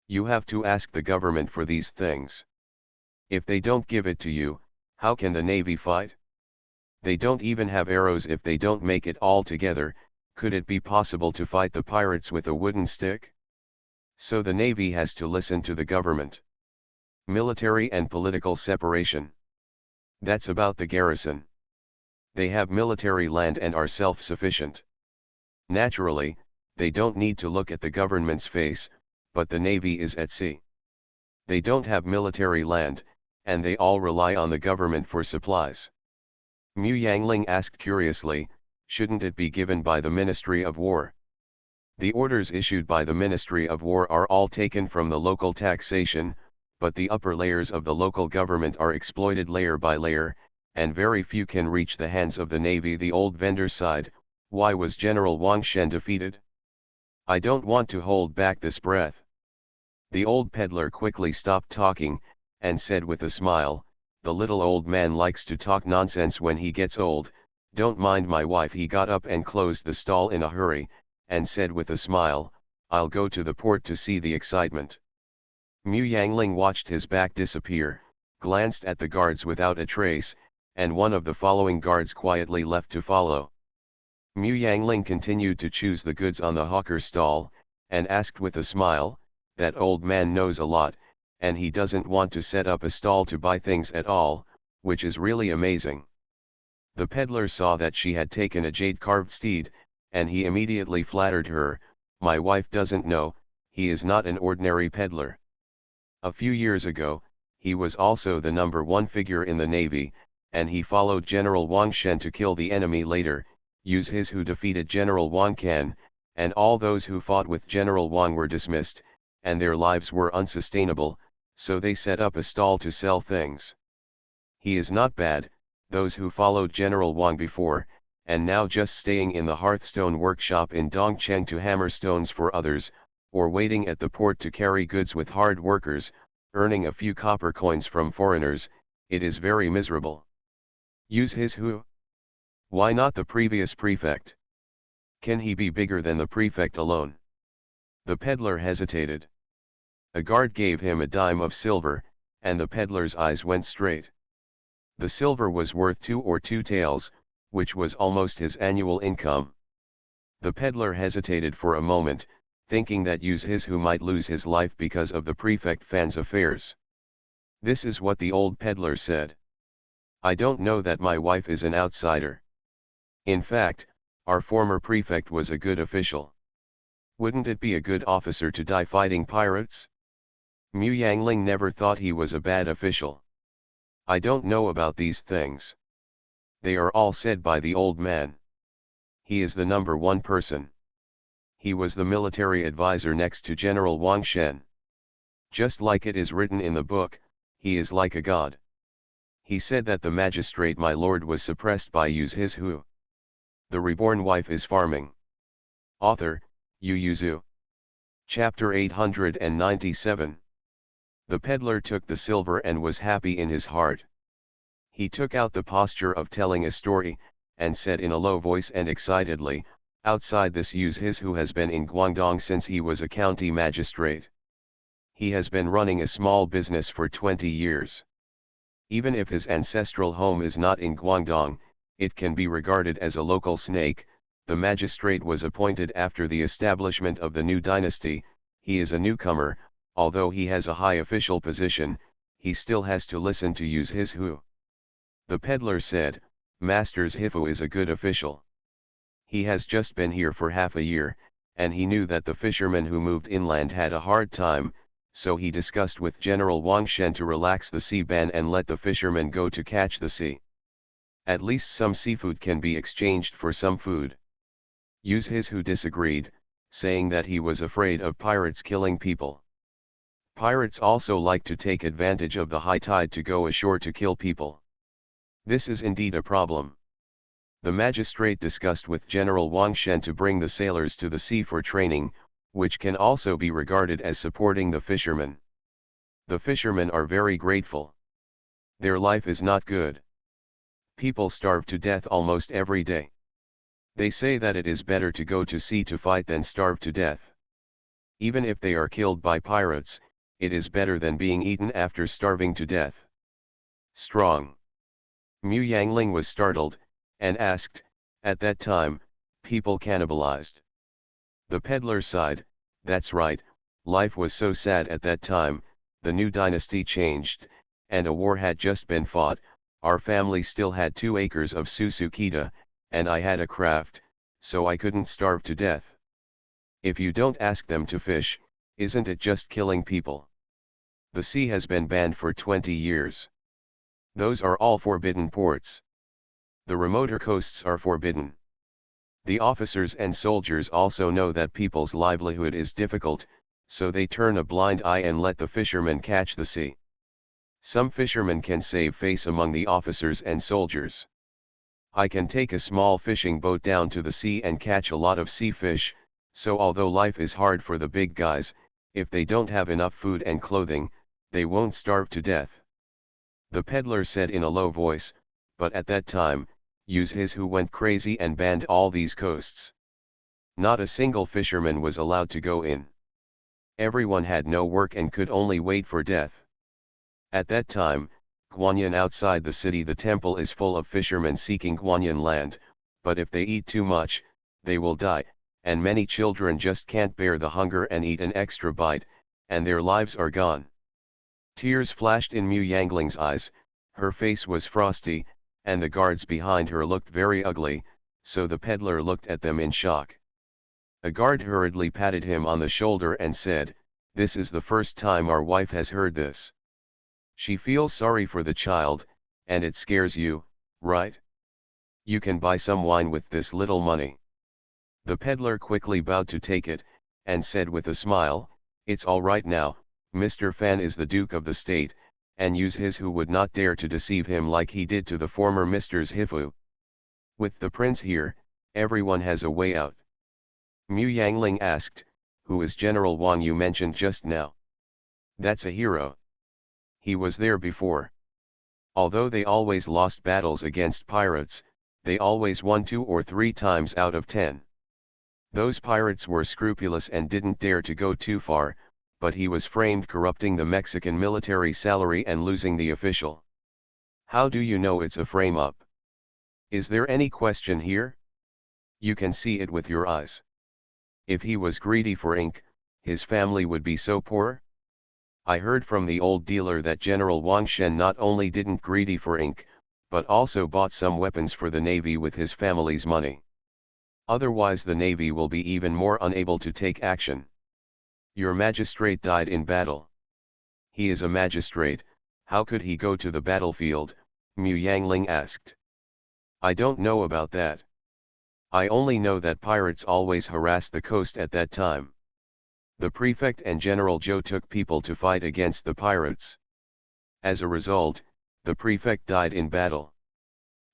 You have to ask the government for these things. If they don't give it to you, how can the navy fight? They don't even have arrows if they don't make it all together. Could it be possible to fight the pirates with a wooden stick? So the navy has to listen to the government. Military and political separation. That's about the garrison. They have military land and are self-sufficient. Naturally, they don't need to look at the government's face, but the navy is at sea. They don't have military land, and they all rely on the government for supplies." Mu Yangling asked curiously, "Shouldn't it be given by the Ministry of War?" "The orders issued by the Ministry of War are all taken from the local taxation, but the upper layers of the local government are exploited layer by layer, and very few can reach the hands of the navy." The old vendor sighed, "Why was General Wang Shen defeated? I don't want to hold back this breath." The old peddler quickly stopped talking, and said with a smile, "The little old man likes to talk nonsense when he gets old, don't mind my wife." He got up and closed the stall in a hurry, and said with a smile, "I'll go to the port to see the excitement." Mu Yangling watched his back disappear, glanced at the guards without a trace, and one of the following guards quietly left to follow. Mu Yangling continued to choose the goods on the hawker stall, and asked with a smile, "That old man knows a lot, and he doesn't want to set up a stall to buy things at all, which is really amazing." The peddler saw that she had taken a jade-carved steed, and he immediately flattered her, "My wife doesn't know, he is not an ordinary peddler. A few years ago, he was also the #1 figure in the navy, and he followed General Wang Shen to kill the enemy later, use his who defeated General Wang Can, and all those who fought with General Wang were dismissed, and their lives were unsustainable, so they set up a stall to sell things. He is not bad, those who followed General Wang before, and now just staying in the Hearthstone workshop in Dongcheng to hammer stones for others, or waiting at the port to carry goods with hard workers, earning a few copper coins from foreigners, it is very miserable. Use his who? Why not the previous prefect? Can he be bigger than the prefect alone?" The peddler hesitated. A guard gave him a dime of silver, and the peddler's eyes went straight. The silver was worth 2 or 2 taels, which was almost his annual income. The peddler hesitated for a moment, thinking that use his who might lose his life because of the prefect Fan's affairs. This is what the old peddler said. "I don't know that my wife is an outsider. In fact, Our former prefect was a good official. Wouldn't it be a good officer to die fighting pirates? Mu Yangling never thought he was a bad official. I don't know about these things. They are all said by the old man. He is the number one person. He was the military advisor next to General Wang Shen. Just like it is written in the book, he is like a god. He said that the magistrate my lord was suppressed by Use His Who. The reborn wife is farming. Author, Yu Yuzu. Chapter 897. The peddler took the silver and was happy in his heart. He took out the posture of telling a story, and said in a low voice and excitedly, outside this Use His Who has been in Guangdong since he was a county magistrate. He has been running a small business for 20 years. Even if his ancestral home is not in Guangdong, it can be regarded as a local snake. The magistrate was appointed after the establishment of the new dynasty. He is a newcomer, although he has a high official position, he still has to listen to Use His Who. The peddler said, Master's Hifu is a good official. He has just been here for half a year, and he knew that the fishermen who moved inland had a hard time, so he discussed with General Wang Shen to relax the sea ban and let the fishermen go to catch the sea. At least some seafood can be exchanged for some food. Use His Who disagreed, saying that he was afraid of pirates killing people. Pirates also like to take advantage of the high tide to go ashore to kill people. This is indeed a problem. The magistrate discussed with General Wang Shen to bring the sailors to the sea for training, which can also be regarded as supporting the fishermen. The fishermen are very grateful. Their life is not good. People starve to death almost every day. They say that it is better to go to sea to fight than starve to death. Even if they are killed by pirates, it is better than being eaten after starving to death. Strong. Mu Yangling was startled, and asked, at that time, people cannibalized. The peddler sighed, that's right, life was so sad at that time, the new dynasty changed, and a war had just been fought, our family still had 2 acres of Susukita, and I had a craft, so I couldn't starve to death. If you don't ask them to fish, isn't it just killing people? The sea has been banned for 20 years. Those are all forbidden ports. The remoter coasts are forbidden. The officers and soldiers also know that people's livelihood is difficult, so they turn a blind eye and let the fishermen catch the sea. Some fishermen can save face among the officers and soldiers. I can take a small fishing boat down to the sea and catch a lot of sea fish, so although life is hard for the big guys, if they don't have enough food and clothing, they won't starve to death. The peddler said in a low voice, but at that time, Use His Who went crazy and banned all these coasts. Not a single fisherman was allowed to go in. Everyone had no work and could only wait for death. At that time, Guanyin outside the city the temple is full of fishermen seeking Guanyin land, but if they eat too much, they will die, and many children just can't bear the hunger and eat an extra bite, and their lives are gone. Tears flashed in Mu Yangling's eyes, her face was frosty, and the guards behind her looked very ugly, so the peddler looked at them in shock. A guard hurriedly patted him on the shoulder and said, this is the first time our wife has heard this. She feels sorry for the child, and it scares you, right? You can buy some wine with this little money. The peddler quickly bowed to take it, and said with a smile, it's all right now, Mr. Fan is the Duke of the State, and Use His Who would not dare to deceive him like he did to the former Mr. Hifu. With the prince here, everyone has a way out. Mu Yangling asked, who is General Wang you mentioned just now? That's a hero. He was there before. Although they always lost battles against pirates, they always won 2 or 3 times out of 10. Those pirates were scrupulous and didn't dare to go too far, but he was framed corrupting the Mexican military salary and losing the official. How do you know it's a frame-up? Is there any question here? You can see it with your eyes. If he was greedy for ink, his family would be so poor? I heard from the old dealer that General Wang Shen not only didn't greedy for ink, but also bought some weapons for the navy with his family's money. Otherwise the navy will be even more unable to take action. Your magistrate died in battle. He is a magistrate, how could he go to the battlefield? Mu Yangling asked. I don't know about that. I only know that pirates always harassed the coast at that time. The prefect and General Zhou took people to fight against the pirates. As a result, the prefect died in battle.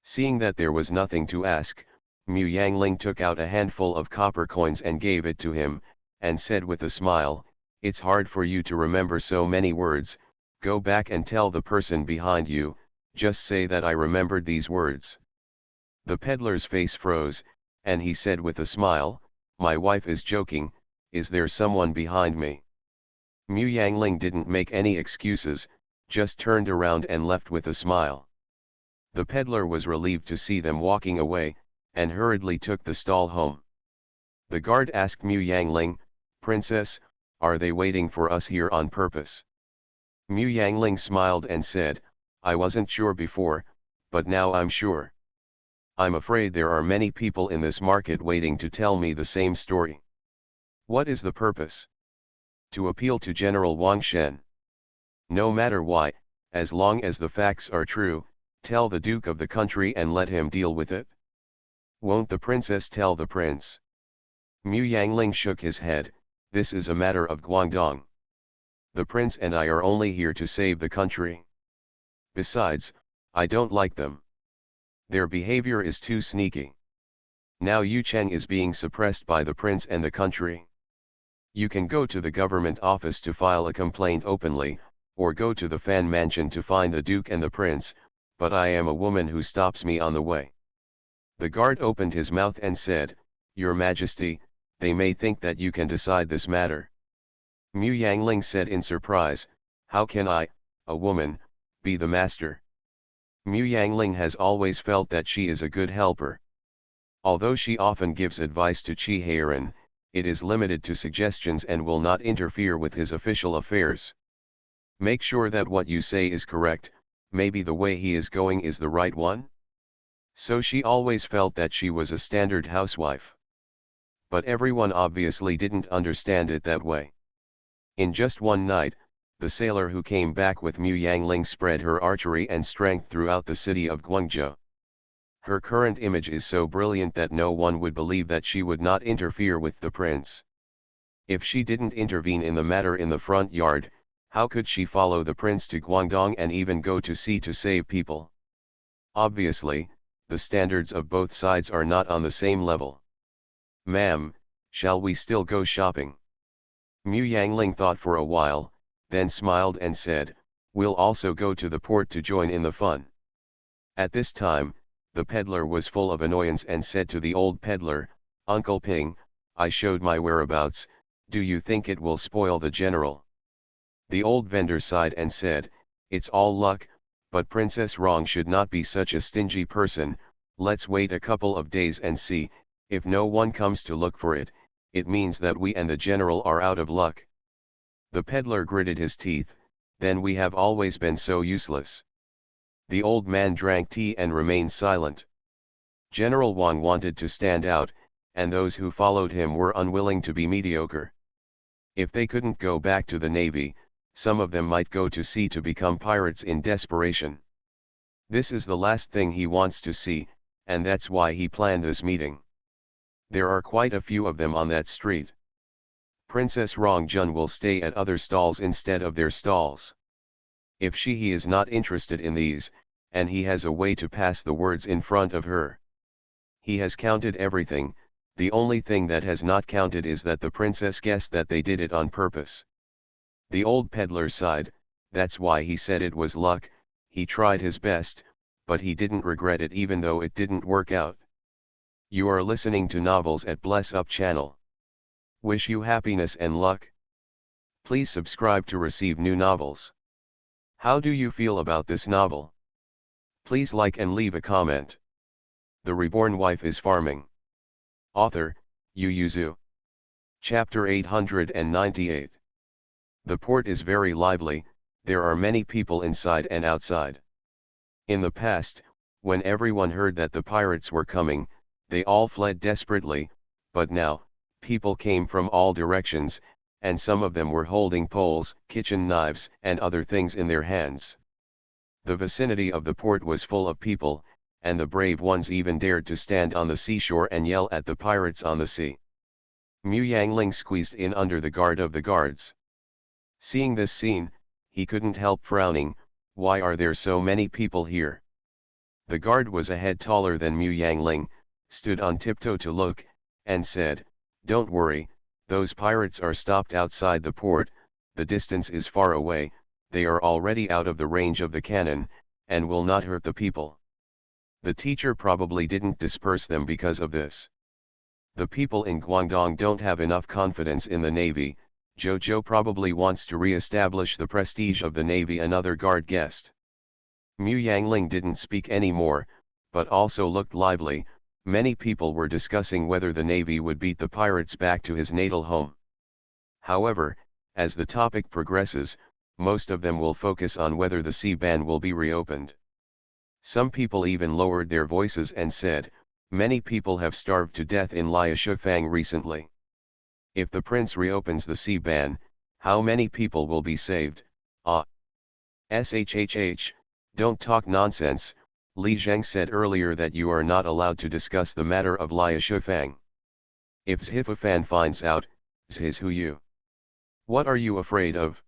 Seeing that there was nothing to ask, Mu Yangling took out a handful of copper coins and gave it to him, and said with a smile, "It's hard for you to remember so many words, go back and tell the person behind you, just say that I remembered these words." The peddler's face froze, and he said with a smile, "My wife is joking, is there someone behind me?" Mu Yangling didn't make any excuses, just turned around and left with a smile. The peddler was relieved to see them walking away, and hurriedly took the stall home. The guard asked Mu Yangling, "Princess, are they waiting for us here on purpose?" Mu Yangling smiled and said, "I wasn't sure before, but now I'm sure. I'm afraid there are many people in this market waiting to tell me the same story." "What is the purpose?" "To appeal to General Wang Shen. No matter why, as long as the facts are true, tell the Duke of the country and let him deal with it." "Won't the princess tell the prince?" Mu Yangling shook his head, "This is a matter of Guangdong. The prince and I are only here to save the country. Besides, I don't like them. Their behavior is too sneaky. Now Yu Cheng is being suppressed by the prince and the country. You can go to the government office to file a complaint openly, or go to the Fan Mansion to find the Duke and the prince, but I am a woman who stops me on the way." The guard opened his mouth and said, "Your Majesty, they may think that you can decide this matter." Mu Yangling said in surprise, "How can I, a woman, be the master?" Mu Yangling has always felt that she is a good helper. Although she often gives advice to Qi Heiran, it is limited to suggestions and will not interfere with his official affairs. Make sure that what you say is correct, maybe the way he is going is the right one? So she always felt that she was a standard housewife. But everyone obviously didn't understand it that way. In just one night, the sailor who came back with Mu Yangling spread her archery and strength throughout the city of Guangzhou. Her current image is so brilliant that no one would believe that she would not interfere with the prince. If she didn't intervene in the matter in the front yard, how could she follow the prince to Guangdong and even go to sea to save people? Obviously, the standards of both sides are not on the same level. "Ma'am, shall we still go shopping?" Mu Yangling thought for a while, then smiled and said, "We'll also go to the port to join in the fun." At this time, the peddler was full of annoyance and said to the old peddler, "Uncle Ping, I showed my whereabouts, do you think it will spoil the general?" The old vendor sighed and said, "It's all luck, but Princess Rong should not be such a stingy person, let's wait a couple of days and see, if no one comes to look for it, it means that we and the general are out of luck." The peddler gritted his teeth, "Then we have always been so useless." The old man drank tea and remained silent. General Wang wanted to stand out, and those who followed him were unwilling to be mediocre. If they couldn't go back to the navy, some of them might go to sea to become pirates in desperation. This is the last thing he wants to see, and that's why he planned this meeting. There are quite a few of them on that street. Princess Rongjun will stay at other stalls instead of their stalls. If he is not interested in these, and he has a way to pass the words in front of her. He has counted everything, the only thing that has not counted is that the princess guessed that they did it on purpose. The old peddler sighed, that's why he said it was luck, he tried his best, but he didn't regret it even though it didn't work out. You are listening to Novels at Bless Up channel. Wish you happiness and luck. Please subscribe to receive new novels. How do you feel about this novel? Please like and leave a comment. The Reborn Wife is Farming. Author, Yu Yuzu. Chapter 898. The port is very lively, there are many people inside and outside. In the past, when everyone heard that the pirates were coming, They all fled desperately, but now, people came from all directions, and some of them were holding poles, kitchen knives, and other things in their hands. The vicinity of the port was full of people, and the brave ones even dared to stand on the seashore and yell at the pirates on the sea. Mu Yangling squeezed in under the guard of the guards. Seeing this scene, he couldn't help frowning. Why are there so many people here? The guard was a head taller than Mu Yangling, stood on tiptoe to look, and said, "Don't worry, those pirates are stopped outside the port, the distance is far away, they are already out of the range of the cannon, and will not hurt the people." The teacher probably didn't disperse them because of this. The people in Guangdong don't have enough confidence in the Navy. Jojo probably wants to re-establish the prestige of the Navy, another guard guessed. Mu Yangling didn't speak anymore, but also looked lively. Many people were discussing whether the Navy would beat the pirates back to his natal home. However, as the topic progresses, most of them will focus on whether the sea ban will be reopened. Some people even lowered their voices and said, "Many people have starved to death in Liaoshufang recently. If the prince reopens the sea ban, how many people will be saved?" Shhh, don't talk nonsense. Li Zheng said earlier that you are not allowed to discuss the matter of Liaoshufang. If Zhifufan finds out, Zhiz who you? What are you afraid of?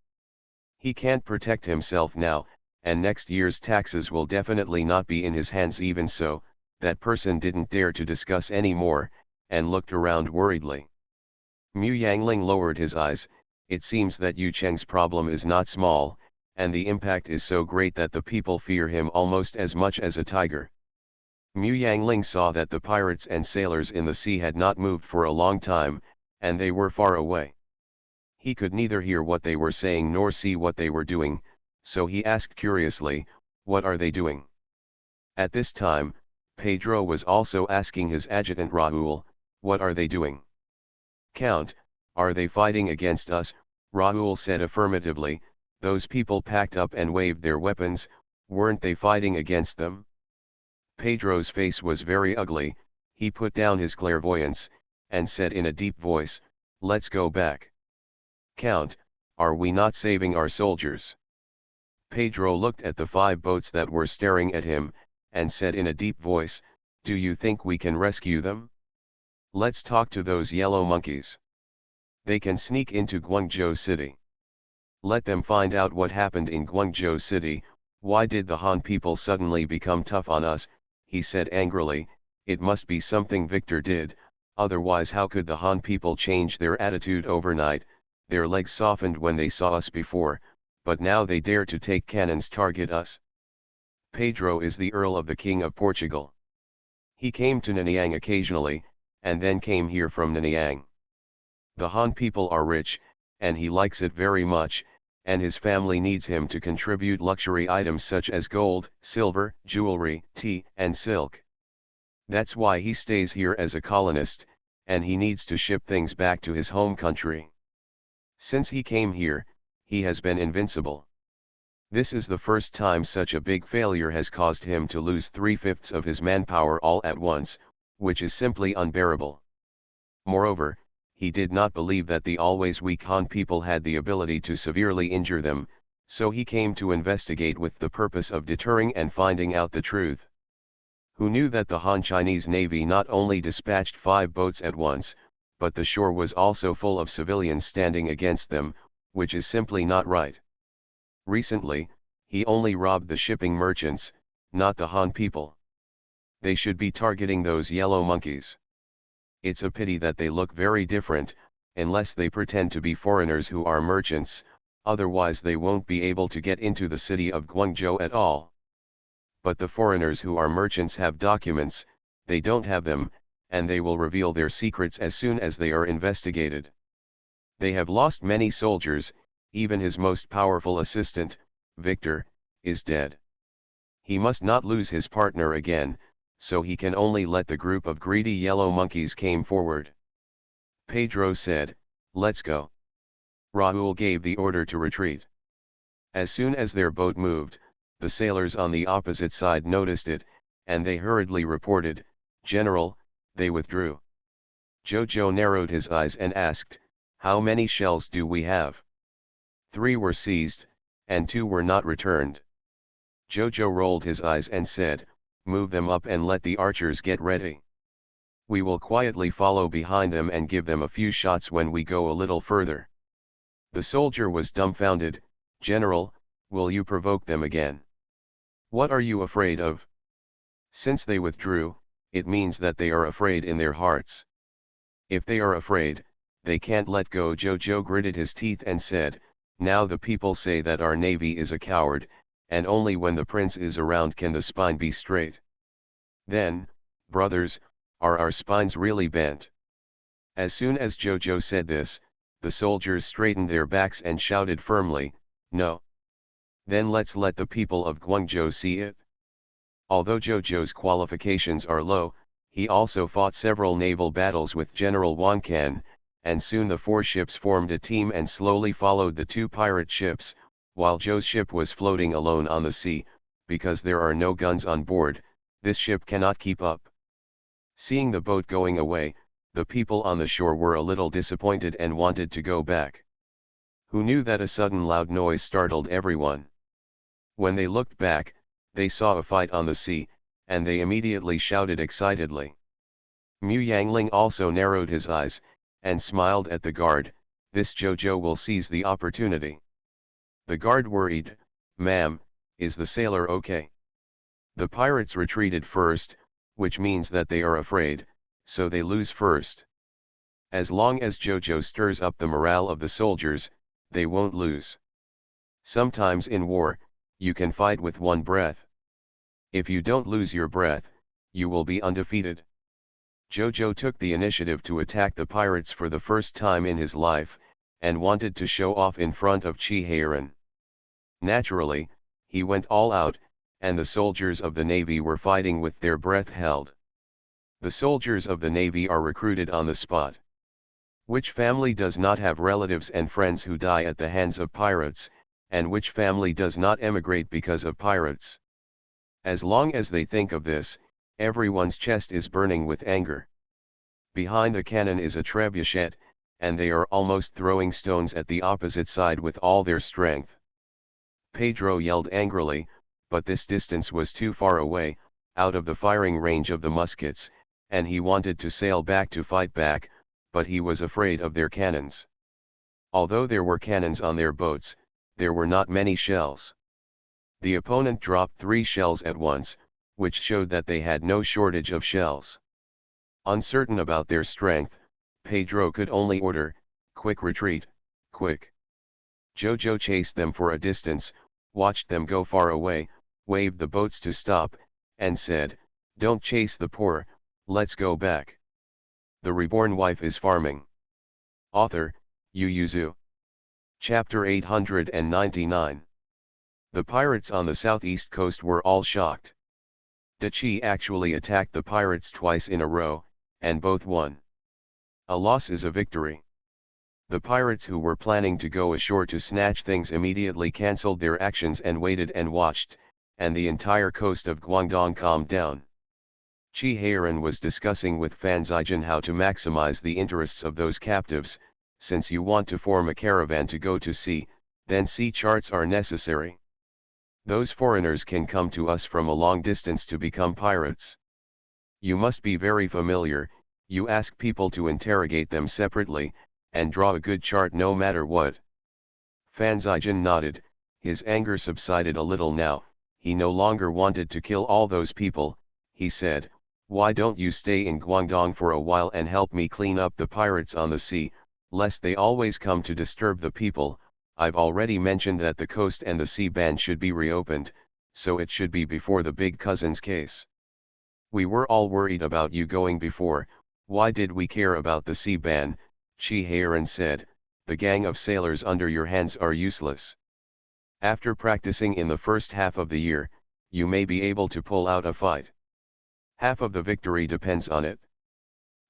He can't protect himself now, and next year's taxes will definitely not be in his hands. Even so, that person didn't dare to discuss any more, and looked around worriedly. Mu Yangling lowered his eyes. It seems that Yu Cheng's problem is not small, and the impact is so great that the people fear him almost as much as a tiger. Mu Yangling saw that the pirates and sailors in the sea had not moved for a long time, and they were far away. He could neither hear what they were saying nor see what they were doing, so he asked curiously, "What are they doing?" At this time, Pedro was also asking his adjutant Rahul, "What are they doing?" "Count, are they fighting against us?" Rahul said affirmatively. "Those people packed up and waved their weapons, weren't they fighting against them?" Pedro's face was very ugly. He put down his clairvoyance, and said in a deep voice, "Let's go back." "Count, are we not saving our soldiers?" Pedro looked at the 5 boats that were staring at him, and said in a deep voice, "Do you think we can rescue them? Let's talk to those yellow monkeys. They can sneak into Guangzhou City. Let them find out what happened in Guangzhou City. Why did the Han people suddenly become tough on us?" he said angrily. "It must be something Victor did, otherwise how could the Han people change their attitude overnight? Their legs softened when they saw us before, but now they dare to take cannons target us." Pedro is the Earl of the King of Portugal. He came to Nanyang occasionally, and then came here from Nanyang. The Han people are rich, and he likes it very much, and his family needs him to contribute luxury items such as gold, silver, jewelry, tea, and silk. That's why he stays here as a colonist, and he needs to ship things back to his home country. Since he came here, he has been invincible. This is the first time such a big failure has caused him to lose 3/5 of his manpower all at once, which is simply unbearable. Moreover, he did not believe that the always weak Han people had the ability to severely injure them, so he came to investigate with the purpose of deterring and finding out the truth. Who knew that the Han Chinese Navy not only dispatched 5 boats at once, but the shore was also full of civilians standing against them, which is simply not right. Recently, he only robbed the shipping merchants, not the Han people. They should be targeting those yellow monkeys. It's a pity that they look very different, unless they pretend to be foreigners who are merchants, otherwise they won't be able to get into the city of Guangzhou at all. But the foreigners who are merchants have documents, they don't have them, and they will reveal their secrets as soon as they are investigated. They have lost many soldiers, even his most powerful assistant, Victor, is dead. He must not lose his partner again, so he can only let the group of greedy yellow monkeys came forward. Pedro said, "Let's go." Rahul gave the order to retreat. As soon as their boat moved, the sailors on the opposite side noticed it, and they hurriedly reported, "General, they withdrew. Jojo narrowed his eyes and asked, "How many shells do we have?" 3 were seized, and 2 were not returned. Jojo rolled his eyes and said, "Move them up and let the archers get ready. We will quietly follow behind them and give them a few shots when we go a little further." The soldier was dumbfounded. "General, will you provoke them again? What are you afraid of?" "Since they withdrew, it means that they are afraid in their hearts. If they are afraid, they can't let go." Jojo gritted his teeth and said, "Now the people say that our navy is a coward, and only when the prince is around can the spine be straight. Then, brothers, are our spines really bent?" As soon as Jojo said this, the soldiers straightened their backs and shouted firmly, "No." "Then let's let the people of Guangzhou see it." Although Jojo's qualifications are low, he also fought several naval battles with General Wang Can, and soon the 4 ships formed a team and slowly followed the 2 pirate ships, while Joe's ship was floating alone on the sea. Because there are no guns on board, this ship cannot keep up. Seeing the boat going away, the people on the shore were a little disappointed and wanted to go back. Who knew that a sudden loud noise startled everyone? When they looked back, they saw a fight on the sea, and they immediately shouted excitedly. Mu Yangling also narrowed his eyes, and smiled at the guard. "This Jojo will seize the opportunity." The guard worried, "Ma'am, is the sailor okay?" The pirates retreated first, which means that they are afraid, so they lose first. As long as Jojo stirs up the morale of the soldiers, they won't lose. Sometimes in war, you can fight with one breath. If you don't lose your breath, you will be undefeated. Jojo took the initiative to attack the pirates for the first time in his life, and wanted to show off in front of Chi Heiran. Naturally, he went all out, and the soldiers of the Navy were fighting with their breath held. The soldiers of the Navy are recruited on the spot. Which family does not have relatives and friends who die at the hands of pirates, and which family does not emigrate because of pirates? As long as they think of this, everyone's chest is burning with anger. Behind the cannon is a trebuchet, and they are almost throwing stones at the opposite side with all their strength. Pedro yelled angrily, but this distance was too far away, out of the firing range of the muskets, and he wanted to sail back to fight back, but he was afraid of their cannons. Although there were cannons on their boats, there were not many shells. The opponent dropped 3 shells at once, which showed that they had no shortage of shells. Uncertain about their strength, Pedro could only order, "Quick retreat, quick." Jojo chased them for a distance, watched them go far away, waved the boats to stop, and said, "Don't chase the poor, let's go back." The Reborn Wife is Farming. Author, Yu Yuzu. Chapter 899. The pirates on the southeast coast were all shocked. Dachi actually attacked the pirates twice in a row, and both won. A loss is a victory. The pirates who were planning to go ashore to snatch things immediately cancelled their actions and waited and watched, and the entire coast of Guangdong calmed down. Chi Heiran was discussing with Fan Zijin how to maximize the interests of those captives. "Since you want to form a caravan to go to sea, then sea charts are necessary. Those foreigners can come to us from a long distance to become pirates. You must be very familiar, you ask people to interrogate them separately, and draw a good chart no matter what." Fan Zijin nodded. His anger subsided a little now. He no longer wanted to kill all those people. He said, "Why don't you stay in Guangdong for a while and help me clean up the pirates on the sea, lest they always come to disturb the people? I've already mentioned that the coast and the sea ban should be reopened, so it should be before the big cousin's case. We were all worried about you going before. Why did we care about the sea ban?" Chi Heiran said, "The gang of sailors under your hands are useless. After practicing in the first half of the year, you may be able to pull out a fight. Half of the victory depends on it.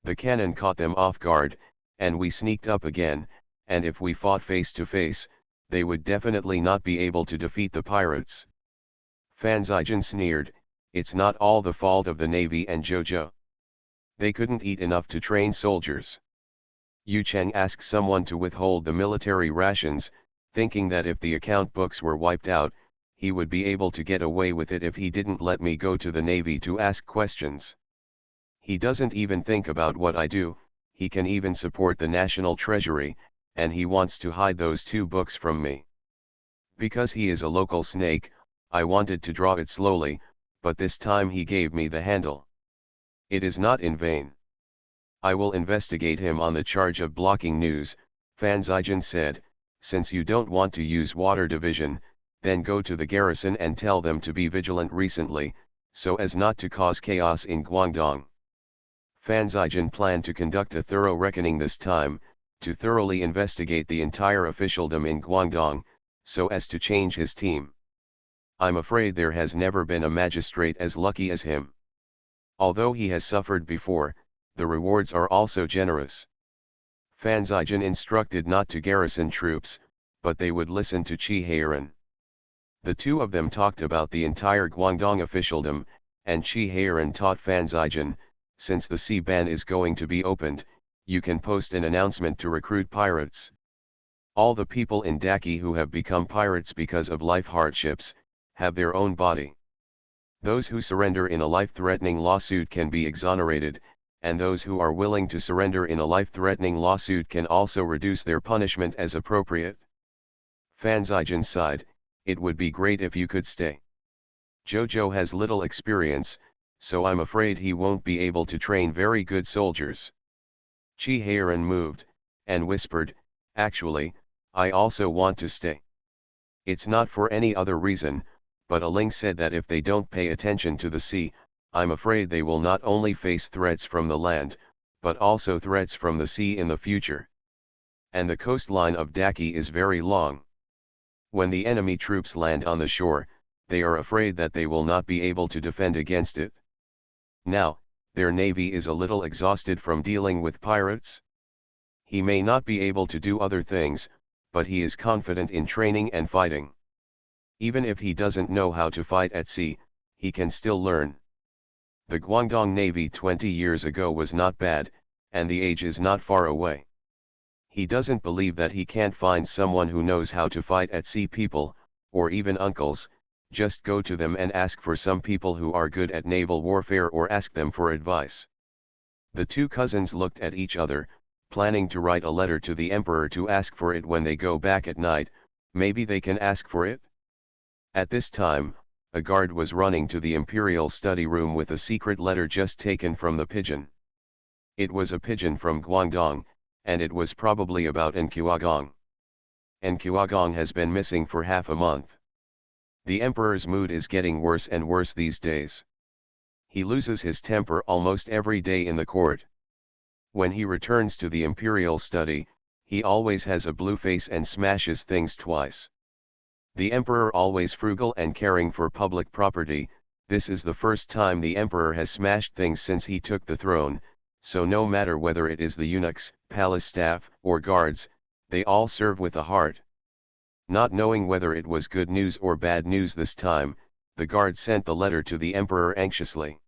The cannon caught them off guard, and we sneaked up again, and if we fought face to face, they would definitely not be able to defeat the pirates." Fan Zijin sneered, "It's not all the fault of the Navy and Jojo. They couldn't eat enough to train soldiers. Yu Cheng asked someone to withhold the military rations, thinking that if the account books were wiped out, he would be able to get away with it if he didn't let me go to the Navy to ask questions. He doesn't even think about what I do, he can even support the National Treasury, and he wants to hide those 2 books from me. Because he is a local snake, I wanted to draw it slowly, but this time he gave me the handle. It is not in vain. I will investigate him on the charge of blocking news, Fan Zijin said. Since you don't want to use water division, then go to the garrison and tell them to be vigilant recently, so as not to cause chaos in Guangdong. Fan Zijin planned to conduct a thorough reckoning this time, to thoroughly investigate the entire officialdom in Guangdong, so as to change his team. I'm afraid there has never been a magistrate as lucky as him. Although he has suffered before, the rewards are also generous. Fan Zijin instructed not to garrison troops, but they would listen to Qi Heiran. The 2 of them talked about the entire Guangdong officialdom, and Qi Heiran taught Fan Zijin, since the sea ban is going to be opened, you can post an announcement to recruit pirates. All the people in Daki who have become pirates because of life hardships, have their own body. Those who surrender in a life-threatening lawsuit can be exonerated, and those who are willing to surrender in a life-threatening lawsuit can also reduce their punishment as appropriate. Fan Zijin sighed, it would be great if you could stay. Jojo has little experience, so I'm afraid he won't be able to train very good soldiers. Qi Heiran moved, and whispered, actually, I also want to stay. It's not for any other reason, but a Ling said that if they don't pay attention to the sea, I'm afraid they will not only face threats from the land, but also threats from the sea in the future. And the coastline of Daki is very long. When the enemy troops land on the shore, they are afraid that they will not be able to defend against it. Now, their navy is a little exhausted from dealing with pirates. He may not be able to do other things, but he is confident in training and fighting. Even if he doesn't know how to fight at sea, he can still learn. The Guangdong Navy 20 years ago was not bad, and the age is not far away. He doesn't believe that he can't find someone who knows how to fight at sea. People, or even uncles, just go to them and ask for some people who are good at naval warfare or ask them for advice. The 2 cousins looked at each other, planning to write a letter to the emperor to ask for it when they go back at night. Maybe they can ask for it? At this time, a guard was running to the imperial study room with a secret letter just taken from the pigeon. It was a pigeon from Guangdong, and it was probably about Nquagong. Nquagong has been missing for half a month. The emperor's mood is getting worse and worse these days. He loses his temper almost every day in the court. When he returns to the imperial study, he always has a blue face and smashes things twice. The emperor always frugal and caring for public property. This is the first time the emperor has smashed things since he took the throne, so no matter whether it is the eunuchs, palace staff, or guards, they all serve with a heart. Not knowing whether it was good news or bad news this time, the guard sent the letter to the emperor anxiously.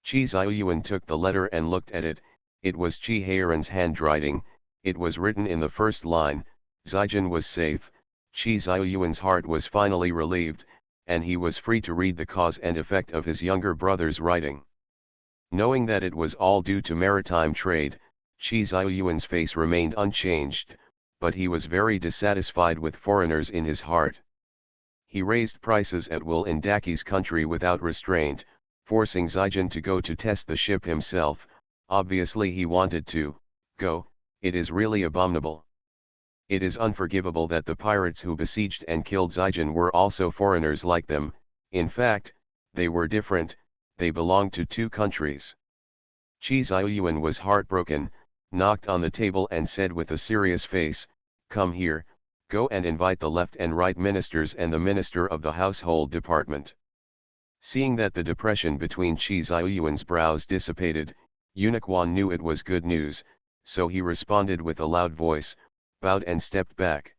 Qi Ziyuan took the letter and looked at it. It was Qi Heiran's handwriting. It was written in the first line, Zijin was safe. Qi Ziyuan's heart was finally relieved, and he was free to read the cause and effect of his younger brother's writing. Knowing that it was all due to maritime trade, Qi Ziyuan's face remained unchanged, but he was very dissatisfied with foreigners in his heart. He raised prices at will in Daki's country without restraint, forcing Zijin to go to test the ship himself. Obviously he wanted to go. It is really abominable. It is unforgivable that the pirates who besieged and killed Zijin were also foreigners like them. In fact, they were different, they belonged to 2 countries. Qi Ziyuan was heartbroken, knocked on the table and said with a serious face, "Come here, go and invite the left and right ministers and the minister of the household department." Seeing that the depression between Qi Ziyuan's brows dissipated, Eunuch Wan knew it was good news, so he responded with a loud voice, bowed and stepped back.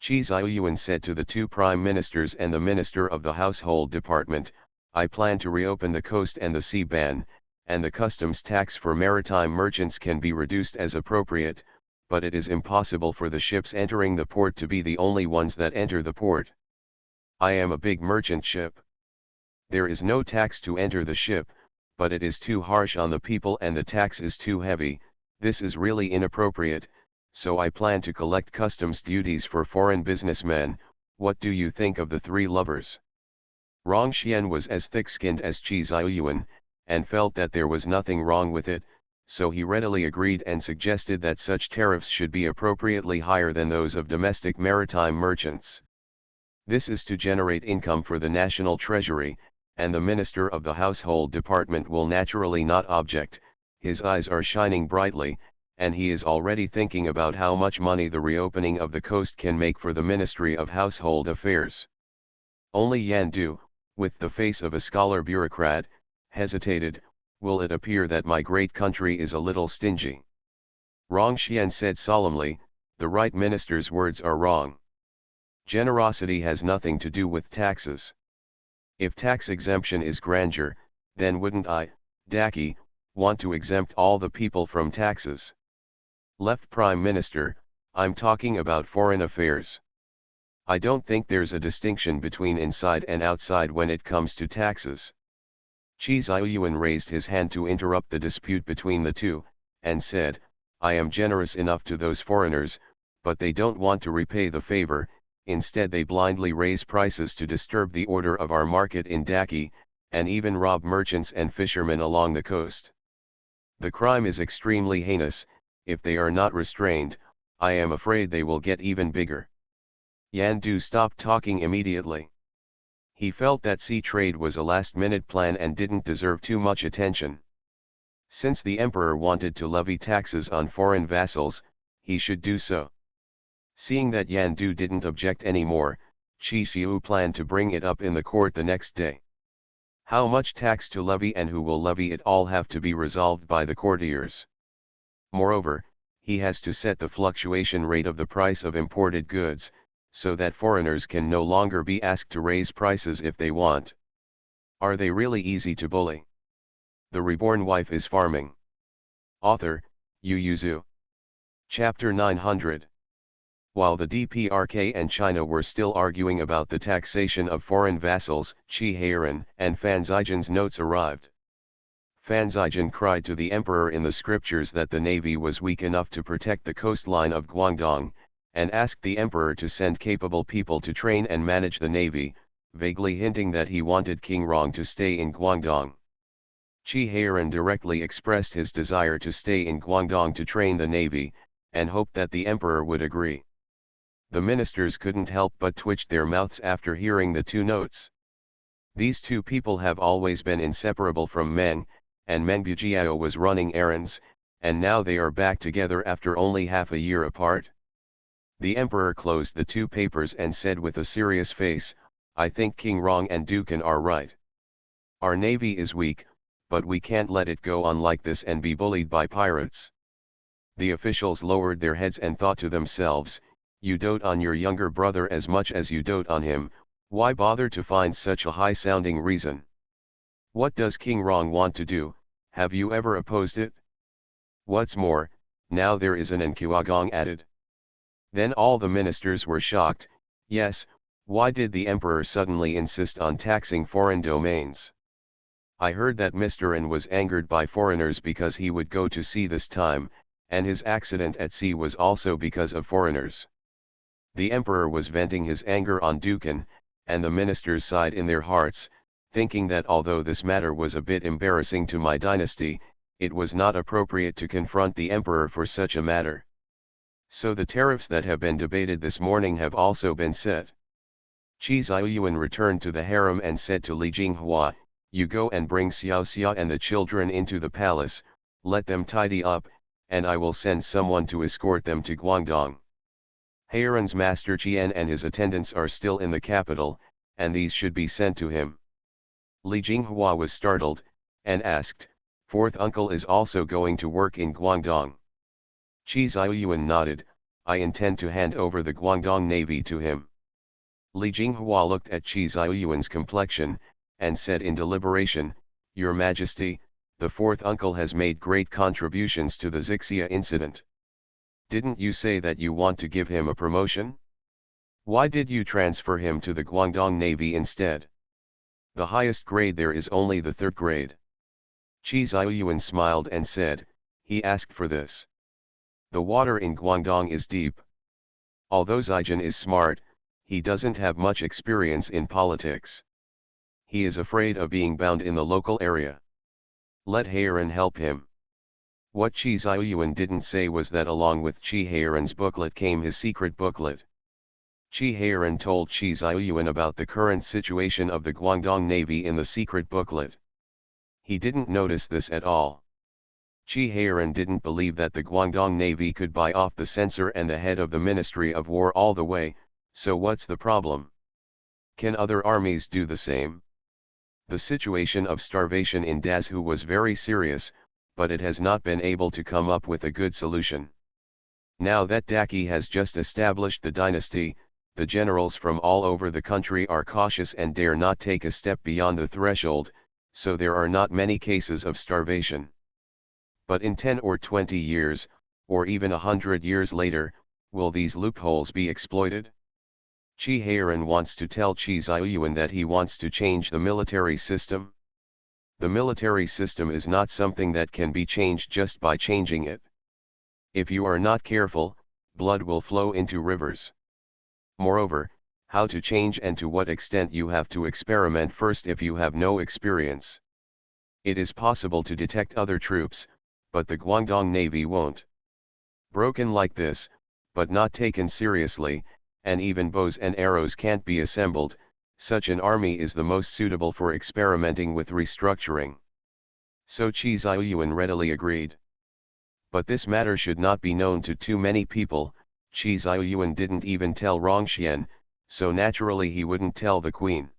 Qi Ziyuan said to the 2 prime ministers and the minister of the household department, "I plan to reopen the coast and the sea ban, and the customs tax for maritime merchants can be reduced as appropriate, but it is impossible for the ships entering the port to be the only ones that enter the port. I am a big merchant ship. There is no tax to enter the ship, but it is too harsh on the people and the tax is too heavy. This is really inappropriate, so I plan to collect customs duties for foreign businessmen. What do you think of the three lovers? Rong Xian was as thick-skinned as Qi Ziyuan, and felt that there was nothing wrong with it, so he readily agreed and suggested that such tariffs should be appropriately higher than those of domestic maritime merchants. This is to generate income for the national treasury, and the Minister of the Household Department will naturally not object. His eyes are shining brightly, and he is already thinking about how much money the reopening of the coast can make for the Ministry of Household Affairs. Only Yan Du, with the face of a scholar bureaucrat, hesitated. Will it appear that my great country is a little stingy? Rong Xian said solemnly, the right minister's words are wrong. Generosity has nothing to do with taxes. If tax exemption is grandeur, then wouldn't I, Daki, want to exempt all the people from taxes? Left Prime Minister, I'm talking about foreign affairs. I don't think there's a distinction between inside and outside when it comes to taxes. Qi Ziyuan raised his hand to interrupt the dispute between the two, and said, I am generous enough to those foreigners, but they don't want to repay the favor. Instead they blindly raise prices to disturb the order of our market in Daki, and even rob merchants and fishermen along the coast. The crime is extremely heinous. If they are not restrained, I am afraid they will get even bigger. Yan Du stopped talking immediately. He felt that sea trade was a last-minute plan and didn't deserve too much attention. Since the emperor wanted to levy taxes on foreign vassals, he should do so. Seeing that Yan Du didn't object anymore, Qi Xiu planned to bring it up in the court the next day. How much tax to levy and who will levy it all have to be resolved by the courtiers. Moreover, he has to set the fluctuation rate of the price of imported goods, so that foreigners can no longer be asked to raise prices if they want. Are they really easy to bully? The Reborn Wife is Farming. Author, Yu Zhu. Chapter 900. While the DPRK and China were still arguing about the taxation of foreign vassals, Qi Heiran and Fan Zijian's notes arrived. Fan Zijian cried to the emperor in the scriptures that the navy was weak enough to protect the coastline of Guangdong, and asked the emperor to send capable people to train and manage the navy, vaguely hinting that he wanted King Rong to stay in Guangdong. Qi Heiran directly expressed his desire to stay in Guangdong to train the navy, and hoped that the emperor would agree. The ministers couldn't help but twitch their mouths after hearing the two notes. These two people have always been inseparable from Meng, and Meng Bujiao was running errands, and now they are back together after only half a year apart. The emperor closed the two papers and said with a serious face, I think King Rong and Dukan are right. Our navy is weak, but we can't let it go on like this and be bullied by pirates. The officials lowered their heads and thought to themselves, you dote on your younger brother as much as you dote on him, why bother to find such a high-sounding reason? What does King Rong want to do? Have you ever opposed it? What's more, now there is an Nquagong added. Then all the ministers were shocked. Yes, why did the emperor suddenly insist on taxing foreign domains? I heard that Mr. N was angered by foreigners because he would go to sea this time, and his accident at sea was also because of foreigners. The emperor was venting his anger on Dukan, and the ministers sighed in their hearts, thinking that although this matter was a bit embarrassing to my dynasty, it was not appropriate to confront the emperor for such a matter. So the tariffs that have been debated this morning have also been set. Qi Ziyuan returned to the harem and said to Li Jinghua, you go and bring Xiao Xia and the children into the palace, let them tidy up, and I will send someone to escort them to Guangdong. Heiran's master Qian and his attendants are still in the capital, and these should be sent to him. Li Jinghua was startled, and asked, fourth uncle is also going to work in Guangdong. Qi Ziyuan nodded, I intend to hand over the Guangdong navy to him. Li Jinghua looked at Qi Ziyuan's complexion, and said in deliberation, Your Majesty, The fourth uncle has made great contributions to the Xixia incident. Didn't you say that you want to give him a promotion? Why did you transfer him to the Guangdong Navy instead? The highest grade there is only the third grade. Qi Ziyuan smiled and said, he asked for this. The water in Guangdong is deep. Although Zijin is smart, he doesn't have much experience in politics. He is afraid of being bound in the local area. Let Heiran help him. What Qi Ziyuan didn't say was that along with Qi Heiran's booklet came his secret booklet. Qi Heiran told Qi Ziyuan about the current situation of the Guangdong Navy in the secret booklet. He didn't notice this at all. Qi Heiran didn't believe that the Guangdong Navy could buy off the censor and the head of the Ministry of War all the way, so what's the problem? Can other armies do the same? The situation of starvation in Dazhu was very serious, but it has not been able to come up with a good solution. Now that Daki has just established the dynasty, the generals from all over the country are cautious and dare not take a step beyond the threshold, so there are not many cases of starvation. But in 10 or 20 years, or even 100 years later, will these loopholes be exploited? Qi Heiran wants to tell Qi Ziyuan that he wants to change the military system. The military system is not something that can be changed just by changing it. If you are not careful, blood will flow into rivers. Moreover, how to change and to what extent you have to experiment first if you have no experience. It is possible to detect other troops, but the Guangdong Navy won't. Broken like this, but not taken seriously, and even bows and arrows can't be assembled, such an army is the most suitable for experimenting with restructuring. So Qi Ziyuan readily agreed. But this matter should not be known to too many people. Qi Ziyuan didn't even tell Rongxian, so naturally he wouldn't tell the queen.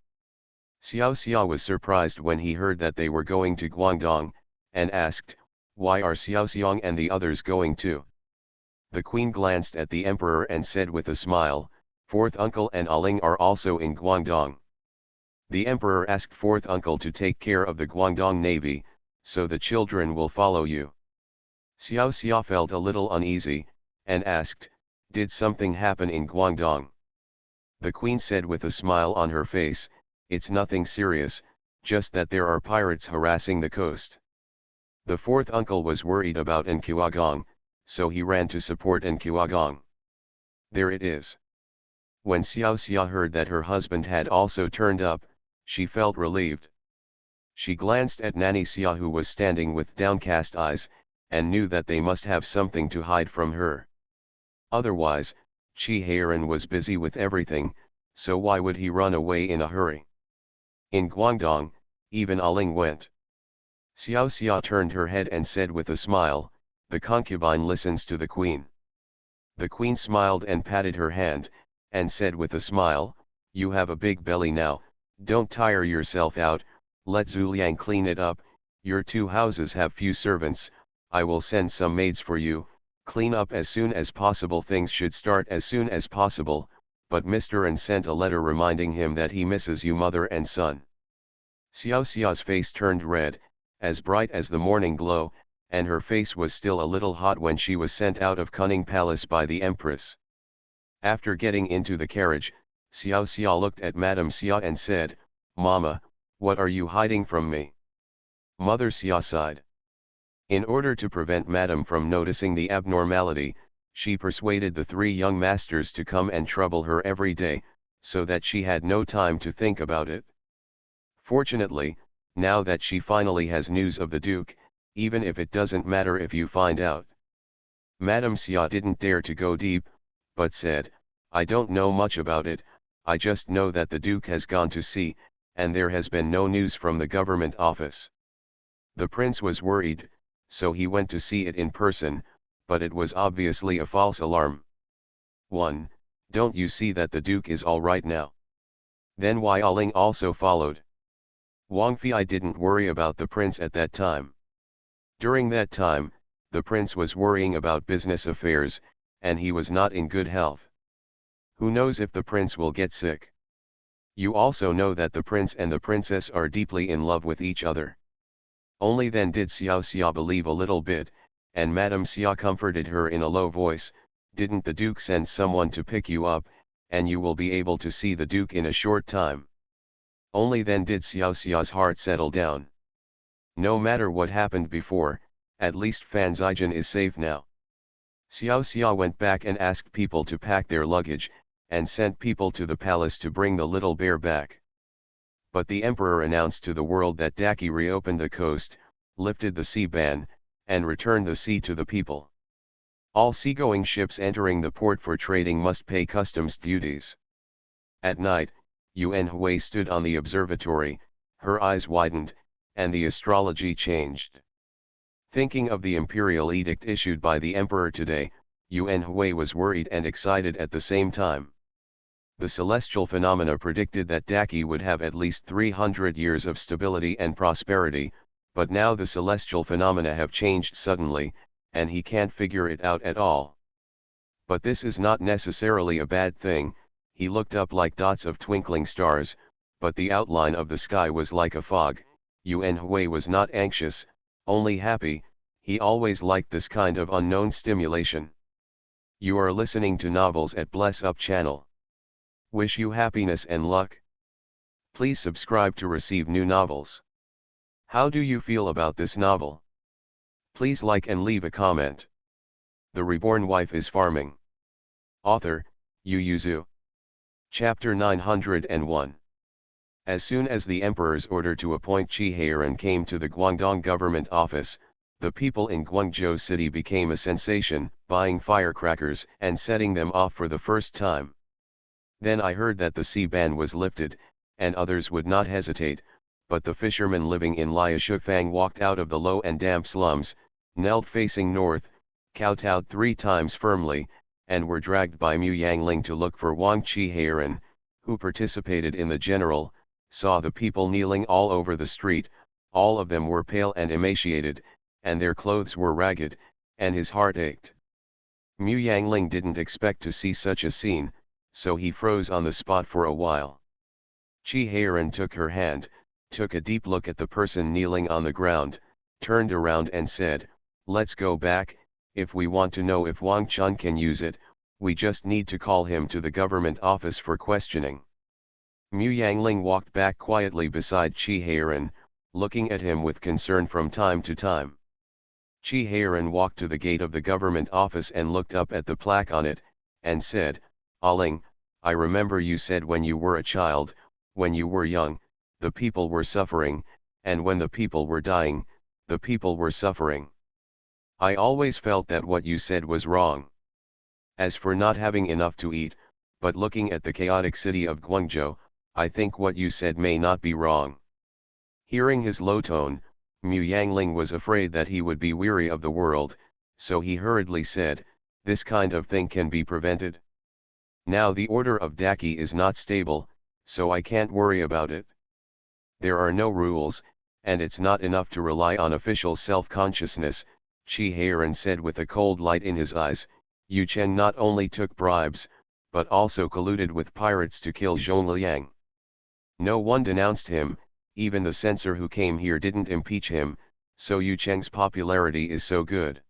Xiao Xia was surprised when he heard that they were going to Guangdong, and asked, why are Xiao Xiang and the others going too? The queen glanced at the emperor and said with a smile, fourth uncle and Aling are also in Guangdong. The emperor asked fourth uncle to take care of the Guangdong Navy, so the children will follow you. Xiao Xia felt a little uneasy, and asked, did something happen in Guangdong? The queen said with a smile on her face, it's nothing serious, just that there are pirates harassing the coast. The fourth uncle was worried about Nquagong, so he ran to support Nquagong. There it is. When Xiao Xia heard that her husband had also turned up, she felt relieved. She glanced at Nanny Xia who was standing with downcast eyes, and knew that they must have something to hide from her. Otherwise, Qi Heiran was busy with everything, so why would he run away in a hurry? In Guangdong, even Aling went. Xiao Xia turned her head and said with a smile, the concubine listens to the queen. The queen smiled and patted her hand, and said with a smile, you have a big belly now, don't tire yourself out, let Zuliang clean it up, your two houses have few servants, I will send some maids for you, clean up as soon as possible. Things should start as soon as possible, but Mr. N sent a letter reminding him that he misses you mother and son. Xiao Xia's face turned red, as bright as the morning glow, and her face was still a little hot when she was sent out of Cunning Palace by the Empress. After getting into the carriage, Xiao Xia looked at Madame Xia and said, Mama, what are you hiding from me? Mother Xia sighed. In order to prevent Madame from noticing the abnormality, she persuaded the three young masters to come and trouble her every day, so that she had no time to think about it. Fortunately, now that she finally has news of the Duke, even if it doesn't matter if you find out. Madame Xia didn't dare to go deep, but said, I don't know much about it, I just know that the Duke has gone to sea, and there has been no news from the government office. The prince was worried, so he went to see it in person, but it was obviously a false alarm. 1. Don't you see that the Duke is all right now? Then Wai Aling also followed. Wang Fei didn't worry about the prince at that time. During that time, the prince was worrying about business affairs, and he was not in good health. Who knows if the prince will get sick? You also know that the prince and the princess are deeply in love with each other. Only then did Xiao Xia believe a little bit, and Madame Xia comforted her in a low voice, "Didn't the Duke send someone to pick you up, and you will be able to see the Duke in a short time?" Only then did Xiao Xia's heart settle down. No matter what happened before, at least Fan Zijian is safe now. Xiao Xia went back and asked people to pack their luggage, and sent people to the palace to bring the little bear back. But the emperor announced to the world that Daki reopened the coast, lifted the sea ban, and returned the sea to the people. All seagoing ships entering the port for trading must pay customs duties. At night, Yuan Hui stood on the observatory, her eyes widened, and the astrology changed. Thinking of the imperial edict issued by the emperor today, Yuan Hui was worried and excited at the same time. The celestial phenomena predicted that Daki would have at least 300 years of stability and prosperity, but now the celestial phenomena have changed suddenly, and he can't figure it out at all. But this is not necessarily a bad thing. He looked up like dots of twinkling stars, but the outline of the sky was like a fog. Yuan Hui was not anxious, only happy. He always liked this kind of unknown stimulation. You are listening to Novels at Bless Up channel. Wish you happiness and luck. Please subscribe to receive new novels. How do you feel about this novel? Please like and leave a comment. The Reborn Wife is Farming. Author, Yu Yuzu. Chapter 901. As soon as the emperor's order to appoint Qi Heiran came to the Guangdong government office, the people in Guangzhou city became a sensation, buying firecrackers and setting them off for the first time. Then I heard that the sea ban was lifted, and others would not hesitate, but the fishermen living in Liashufang walked out of the low and damp slums, knelt facing north, kowtowed 3 times firmly, and were dragged by Mu Yangling to look for Wang Qi Heiran, who participated in the general, saw the people kneeling all over the street. All of them were pale and emaciated, and their clothes were ragged, and his heart ached. Mu Yangling didn't expect to see such a scene, so he froze on the spot for a while. Qi Heiran took her hand, took a deep look at the person kneeling on the ground, turned around and said, "Let's go back. If we want to know if Wang Chun can use it, we just need to call him to the government office for questioning." Mu Yangling walked back quietly beside Qi Heiran, looking at him with concern from time to time. Qi Heiran walked to the gate of the government office and looked up at the plaque on it, and said, "Aling, I remember you said when you were a child, when you were young, the people were suffering, and when the people were dying, the people were suffering. I always felt that what you said was wrong. As for not having enough to eat, but looking at the chaotic city of Guangzhou, I think what you said may not be wrong." Hearing his low tone, Mu Yangling was afraid that he would be weary of the world, so he hurriedly said, "This kind of thing can be prevented. Now the order of Daki is not stable, so I can't worry about it. There are no rules, and it's not enough to rely on official self-consciousness," Qi Heiran said with a cold light in his eyes. "Yu Cheng not only took bribes, but also colluded with pirates to kill Zhongliang. No one denounced him, even the censor who came here didn't impeach him, so Yu Cheng's popularity is so good."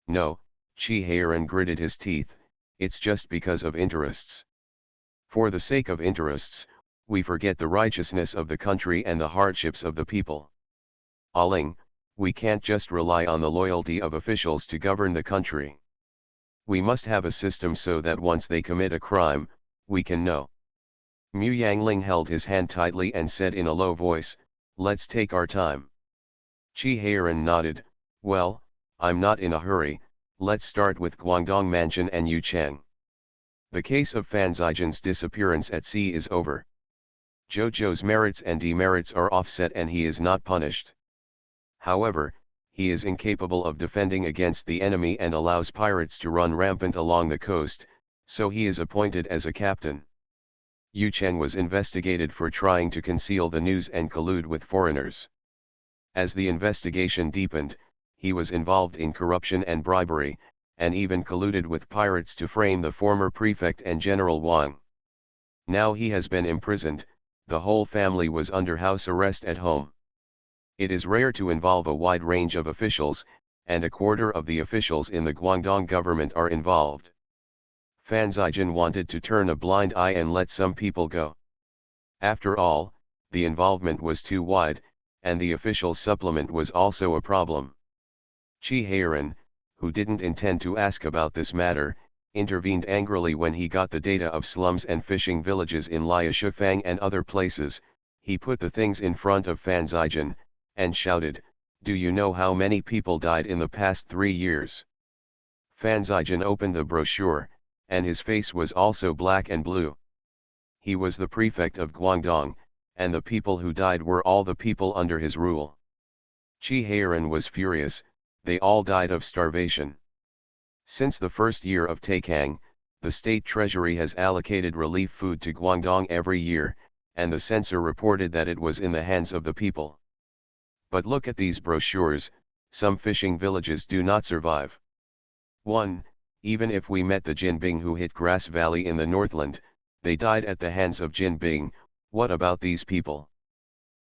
"No," Qi Heiran gritted his teeth, "it's just because of interests. For the sake of interests, we forget the righteousness of the country and the hardships of the people. Aling, we can't just rely on the loyalty of officials to govern the country. We must have a system so that once they commit a crime, we can know." Mu Yangling held his hand tightly and said in a low voice, "Let's take our time." Qi Heiran nodded, "Well, I'm not in a hurry. Let's start with Guangdong Mansion and Yu Cheng. The case of Fan Zijian's disappearance at sea is over. Jojo's merits and demerits are offset and he is not punished. However, he is incapable of defending against the enemy and allows pirates to run rampant along the coast, so he is appointed as a captain. Yu Cheng was investigated for trying to conceal the news and collude with foreigners. As the investigation deepened, he was involved in corruption and bribery, and even colluded with pirates to frame the former prefect and General Wang. Now he has been imprisoned. The whole family was under house arrest at home. It is rare to involve a wide range of officials, and a quarter of the officials in the Guangdong government are involved. Fan Zijin wanted to turn a blind eye and let some people go. After all, the involvement was too wide, and the official supplement was also a problem. Chi Heiran, who didn't intend to ask about this matter, intervened angrily when he got the data of slums and fishing villages in Liashufang and other places. He put the things in front of Fan Zijin, and shouted, "Do you know how many people died in the past 3 years?" Fan Zijin opened the brochure, and his face was also black and blue. He was the prefect of Guangdong, and the people who died were all the people under his rule. Chi Heiran was furious. They all died of starvation. Since the first year of Taikang, the state treasury has allocated relief food to Guangdong every year, and the censor reported that it was in the hands of the people. But look at these brochures, some fishing villages do not survive. 1. Even if we met the Jinbing who hit Grass Valley in the Northland, they died at the hands of Jinbing. What about these people?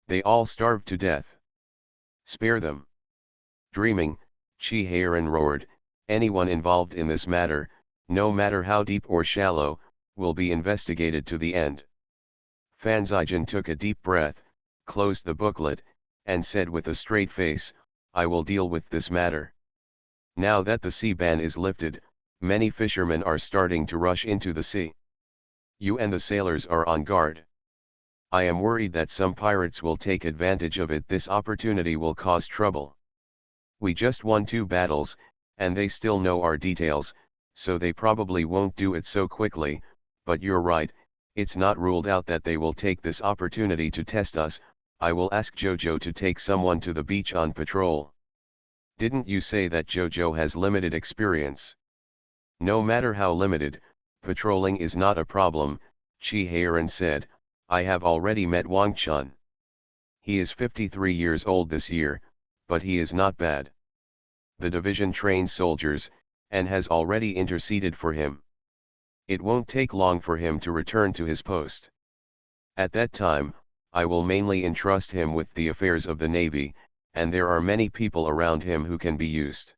They all starved to death. Spare them. Dreaming, Chi Heiran roared, anyone involved in this matter, no matter how deep or shallow, will be investigated to the end. Fan Zijin took a deep breath, closed the booklet, and said with a straight face, I will deal with this matter. Now that the sea ban is lifted, many fishermen are starting to rush into the sea. You and the sailors are on guard. I am worried that some pirates will take advantage of it. This opportunity will cause trouble. We just won 2 battles, and they still know our details, so they probably won't do it so quickly, but you're right, it's not ruled out that they will take this opportunity to test us. I will ask Jojo to take someone to the beach on patrol. Didn't you say that Jojo has limited experience? No matter how limited, patrolling is not a problem, Chi Heiran said. I have already met Wang Chun. He is 53 years old this year, but he is not bad. The division trains soldiers, and has already interceded for him. It won't take long for him to return to his post. At that time, I will mainly entrust him with the affairs of the Navy, and there are many people around him who can be used.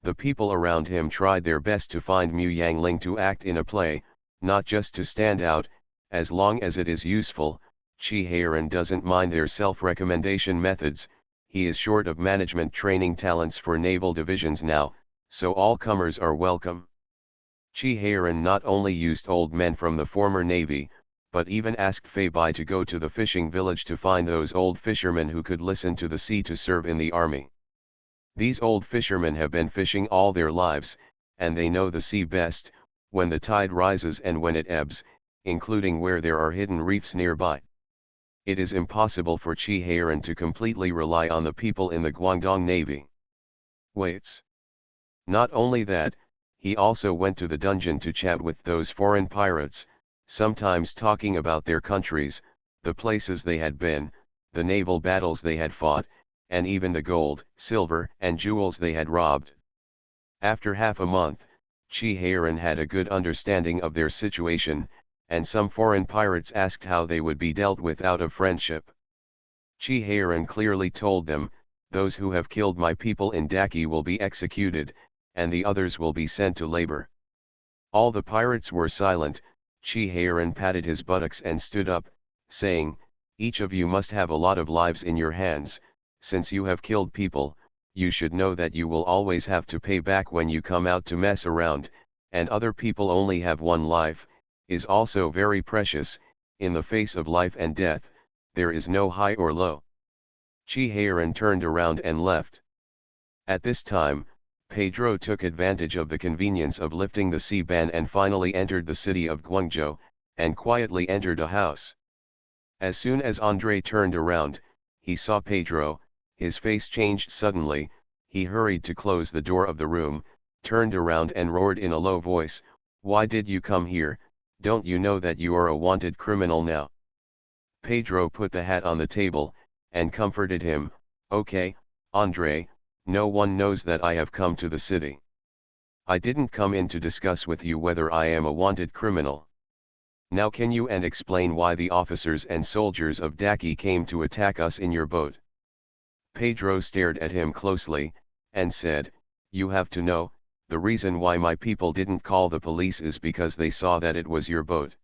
The people around him tried their best to find Mu Yangling to act in a play, not just to stand out. As long as it is useful, Chi Heiran doesn't mind their self-recommendation methods. He is short of management training talents for naval divisions now, so all comers are welcome. Chi Heiran not only used old men from the former navy, but even asked Fei Bai to go to the fishing village to find those old fishermen who could listen to the sea to serve in the army. These old fishermen have been fishing all their lives, and they know the sea best, when the tide rises and when it ebbs, including where there are hidden reefs nearby. It is impossible for Chi Heiran to completely rely on the people in the Guangdong Navy. Waits. Not only that, he also went to the dungeon to chat with those foreign pirates, sometimes talking about their countries, the places they had been, the naval battles they had fought, and even the gold, silver, and jewels they had robbed. After half a month, Chi Heiran had a good understanding of their situation, and some foreign pirates asked how they would be dealt with out of friendship. Chi Heiran clearly told them, those who have killed my people in Daki will be executed, and the others will be sent to labor. All the pirates were silent. Chi Heiran patted his buttocks and stood up, saying, each of you must have a lot of lives in your hands. Since you have killed people, you should know that you will always have to pay back when you come out to mess around, and other people only have one life, is also very precious. In the face of life and death, there is no high or low. Chi Heiran turned around and left. At this time, Pedro took advantage of the convenience of lifting the sea ban and finally entered the city of Guangzhou, and quietly entered a house. As soon as André turned around, he saw Pedro. His face changed suddenly. He hurried to close the door of the room, turned around and roared in a low voice, "Why did you come here? Don't you know that you are a wanted criminal now?" Pedro put the hat on the table, and comforted him, "Okay, André, no one knows that I have come to the city. I didn't come in to discuss with you whether I am a wanted criminal. Now can you explain why the officers and soldiers of Daki came to attack us in your boat?" Pedro stared at him closely, and said, "You have to know, the reason why my people didn't call the police is because they saw that it was your boat."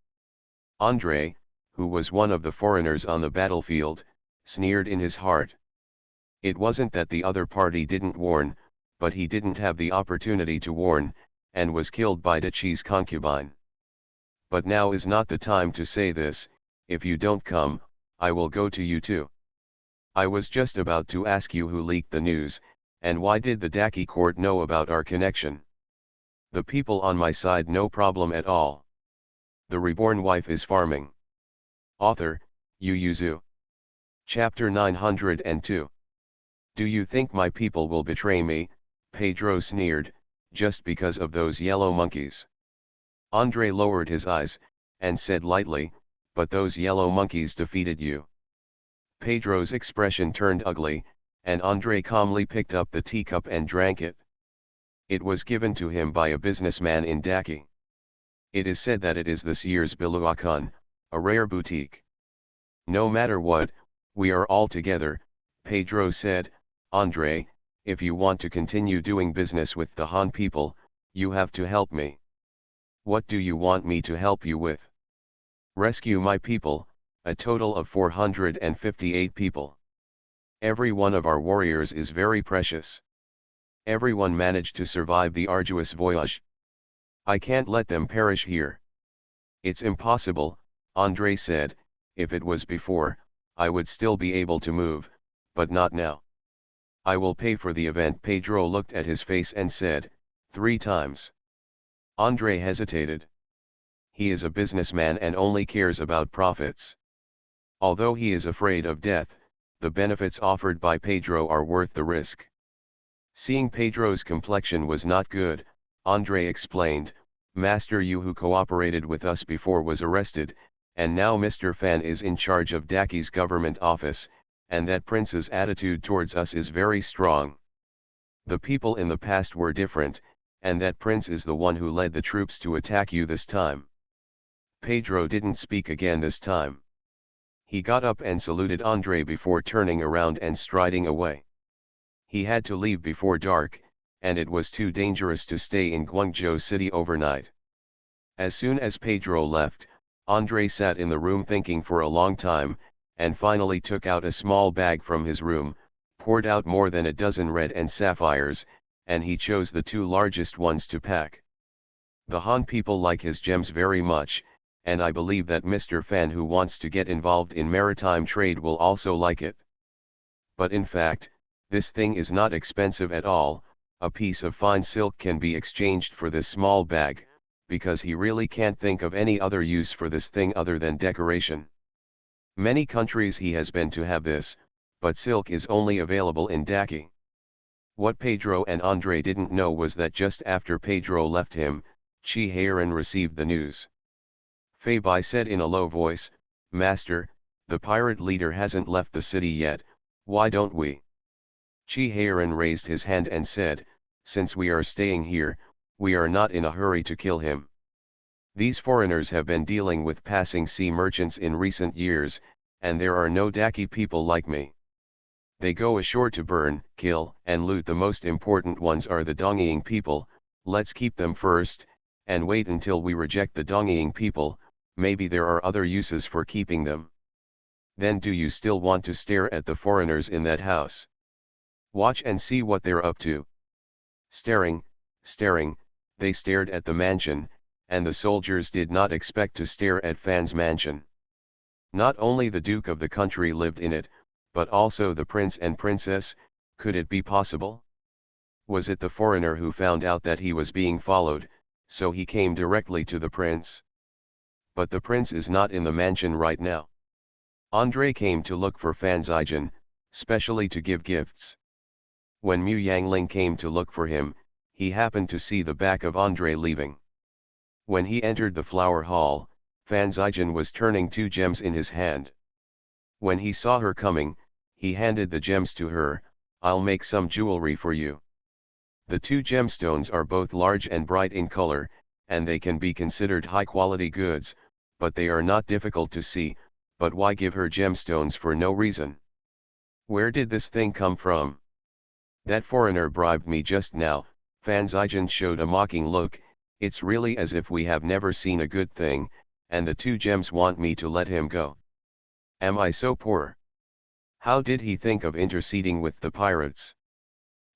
André, who was one of the foreigners on the battlefield, sneered in his heart. It wasn't that the other party didn't warn, but he didn't have the opportunity to warn, and was killed by Dachi's concubine. "But now is not the time to say this. If you don't come, I will go to you too. I was just about to ask you who leaked the news, and why did the Daki court know about our connection? The people on my side, no problem at all. The reborn wife is farming." Author, Yu. Chapter 902. "Do you think my people will betray me?" Pedro sneered, "just because of those yellow monkeys?" André lowered his eyes, and said lightly, "But those yellow monkeys defeated you." Pedro's expression turned ugly, and André calmly picked up the teacup and drank it. It was given to him by a businessman in Daki. It is said that it is this year's Biluakan, a rare boutique. "No matter what, we are all together," Pedro said. "André, if you want to continue doing business with the Han people, you have to help me." "What do you want me to help you with?" "Rescue my people, a total of 458 people. Every one of our warriors is very precious. Everyone managed to survive the arduous voyage. I can't let them perish here." "It's impossible," André said. "If it was before, I would still be able to move, but not now. I will pay for the event." Pedro looked at his face and said, 3 times. André hesitated. He is a businessman and only cares about profits. Although he is afraid of death, the benefits offered by Pedro are worth the risk. Seeing Pedro's complexion was not good, André explained, "Master Yu, who cooperated with us before, was arrested, and now Mr. Fan is in charge of Daki's government office, and that prince's attitude towards us is very strong. The people in the past were different, and that prince is the one who led the troops to attack you this time." Pedro didn't speak again this time. He got up and saluted André before turning around and striding away. He had to leave before dark, and it was too dangerous to stay in Guangzhou City overnight. As soon as Pedro left, André sat in the room thinking for a long time, and finally took out a small bag from his room, poured out more than a dozen red and sapphires, and he chose the 2 largest ones to pack. "The Han people like his gems very much, and I believe that Mr. Fan, who wants to get involved in maritime trade, will also like it. But in fact, this thing is not expensive at all. A piece of fine silk can be exchanged for this small bag, because he really can't think of any other use for this thing other than decoration. Many countries he has been to have this, but silk is only available in Daki." What Pedro and André didn't know was that just after Pedro left him, Chi Heiran received the news. Fei Bai said in a low voice, "Master, the pirate leader hasn't left the city yet. Why don't we?" Chi Heiran raised his hand and said, "Since we are staying here, we are not in a hurry to kill him. These foreigners have been dealing with passing sea merchants in recent years, and there are no Daki people like me. They go ashore to burn, kill, and loot. The most important ones are the Dongyiing people. Let's keep them first, and wait until we reject the Dongyiing people. Maybe there are other uses for keeping them. Then do you still want to stare at the foreigners in that house? Watch and see what they're up to." Staring, they stared at the mansion, and the soldiers did not expect to stare at Fan's mansion. Not only the duke of the country lived in it, but also the prince and princess. Could it be possible? Was it the foreigner who found out that he was being followed, so he came directly to the prince? But the prince is not in the mansion right now. André came to look for Fan Zijian, specially to give gifts. When Mu Yangling came to look for him, he happened to see the back of André leaving. When he entered the flower hall, Fan Zijian was turning 2 gems in his hand. When he saw her coming, he handed the gems to her. "I'll make some jewelry for you." The 2 gemstones are both large and bright in color, and they can be considered high-quality goods, but they are not difficult to see. But why give her gemstones for no reason? Where did this thing come from? That foreigner bribed me just now. Fan Zijan showed a mocking look. It's really as if we have never seen a good thing, and the 2 gems want me to let him go. Am I so poor? How did he think of interceding with the pirates?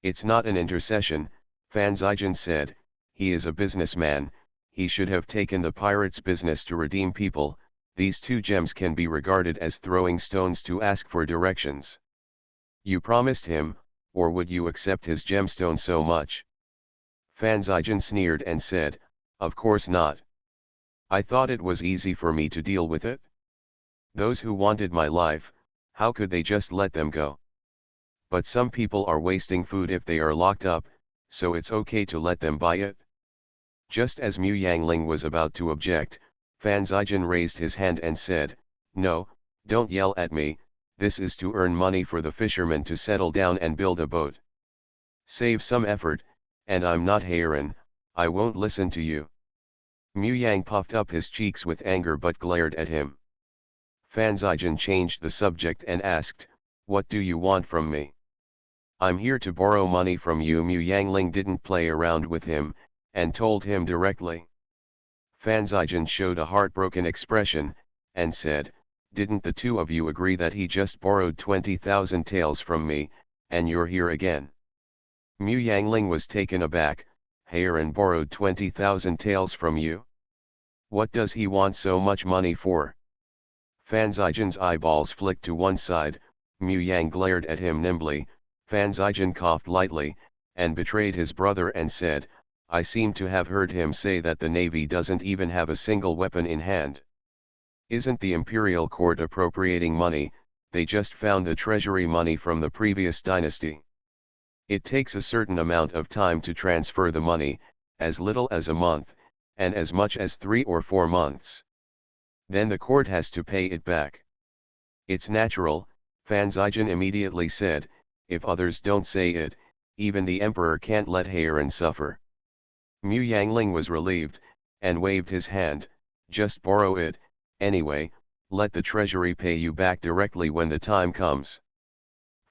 It's not an intercession, Fan Zijan said. He is a businessman. He should have taken the pirates' business to redeem people. These 2 gems can be regarded as throwing stones to ask for directions. You promised him, or would you accept his gemstone so much? Fan Zijan sneered and said, of course not. I thought it was easy for me to deal with it. Those who wanted my life, how could they just let them go? But some people are wasting food if they are locked up, so it's okay to let them buy it. Just as Mu Yangling was about to object, Fan Zijan raised his hand and said, no, don't yell at me, this is to earn money for the fishermen to settle down and build a boat. Save some effort, and I'm not Heiran, I won't listen to you. Mu Yang puffed up his cheeks with anger but glared at him. Fan Zijan changed the subject and asked, what do you want from me? I'm here to borrow money from you. Mu Yangling didn't play around with him, and told him directly. Fan Zijan showed a heartbroken expression, and said, didn't the 2 of you agree that he just borrowed 20,000 taels from me, and you're here again? Mu Yangling was taken aback. Heiran borrowed 20,000 taels from you? What does he want so much money for? Fan Zijan's eyeballs flicked to one side. Mu Yang glared at him nimbly. Fan Zijan coughed lightly, and betrayed his brother and said, I seem to have heard him say that the Navy doesn't even have a single weapon in hand. Isn't the Imperial Court appropriating money? They just found the treasury money from the previous dynasty. It takes a certain amount of time to transfer the money, as little as a month, and as much as 3 or 4 months. Then the court has to pay it back. It's natural, Fan Zijan immediately said, if others don't say it, even the emperor can't let Heiran suffer. Mu Yangling was relieved, and waved his hand, just borrow it, anyway, let the treasury pay you back directly when the time comes.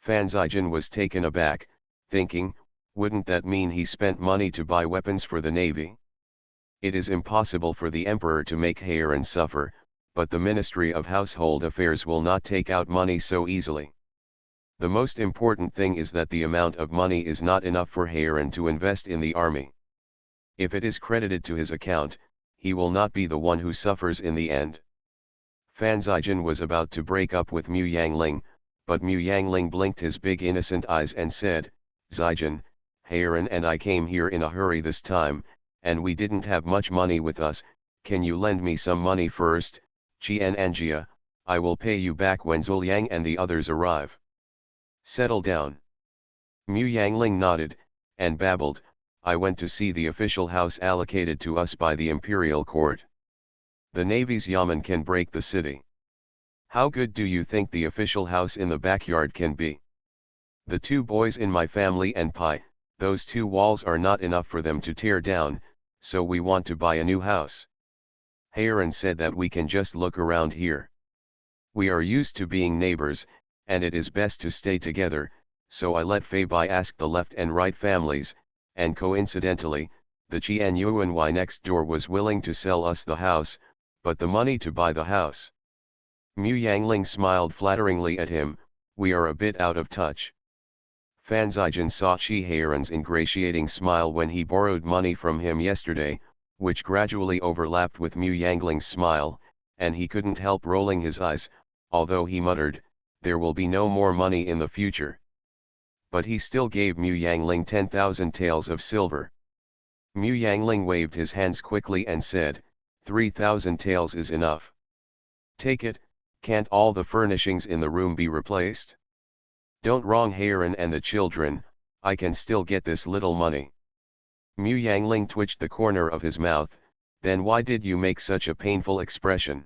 Fan Zijan was taken aback, thinking, wouldn't that mean he spent money to buy weapons for the navy? It is impossible for the emperor to make Heiran suffer, but the Ministry of Household Affairs will not take out money so easily. The most important thing is that the amount of money is not enough for Heiran to invest in the army. If it is credited to his account, he will not be the one who suffers in the end. Fan Zijan was about to break up with Mu Yangling, but Mu Yangling blinked his big innocent eyes and said, Zijan, Heiran and I came here in a hurry this time, and we didn't have much money with us. Can you lend me some money first? Qian Anjia, I will pay you back when Zuliang and the others arrive. Settle down. Mu Yangling nodded, and babbled, I went to see the official house allocated to us by the Imperial Court. The Navy's yamen can break the city. How good do you think the official house in the backyard can be? The 2 boys in my family and Pai, those 2 walls are not enough for them to tear down, so we want to buy a new house. Heiran said that we can just look around here. We are used to being neighbors, and it is best to stay together, so I let Fei Bai ask the left and right families, and coincidentally, the Qian Yuanwei next door was willing to sell us the house, but the money to buy the house. Mu Yangling smiled flatteringly at him, we are a bit out of touch. Fan Zijan saw Qi Heiran's ingratiating smile when he borrowed money from him yesterday, which gradually overlapped with Mu Yangling's smile, and he couldn't help rolling his eyes, although he muttered, there will be no more money in the future. But he still gave Mu Yangling 10,000 taels of silver. Mu Yangling waved his hands quickly and said, 3,000 taels is enough. Take it, can't all the furnishings in the room be replaced? Don't wrong Heiran and the children, I can still get this little money. Mu Yangling twitched the corner of his mouth, then why did you make such a painful expression?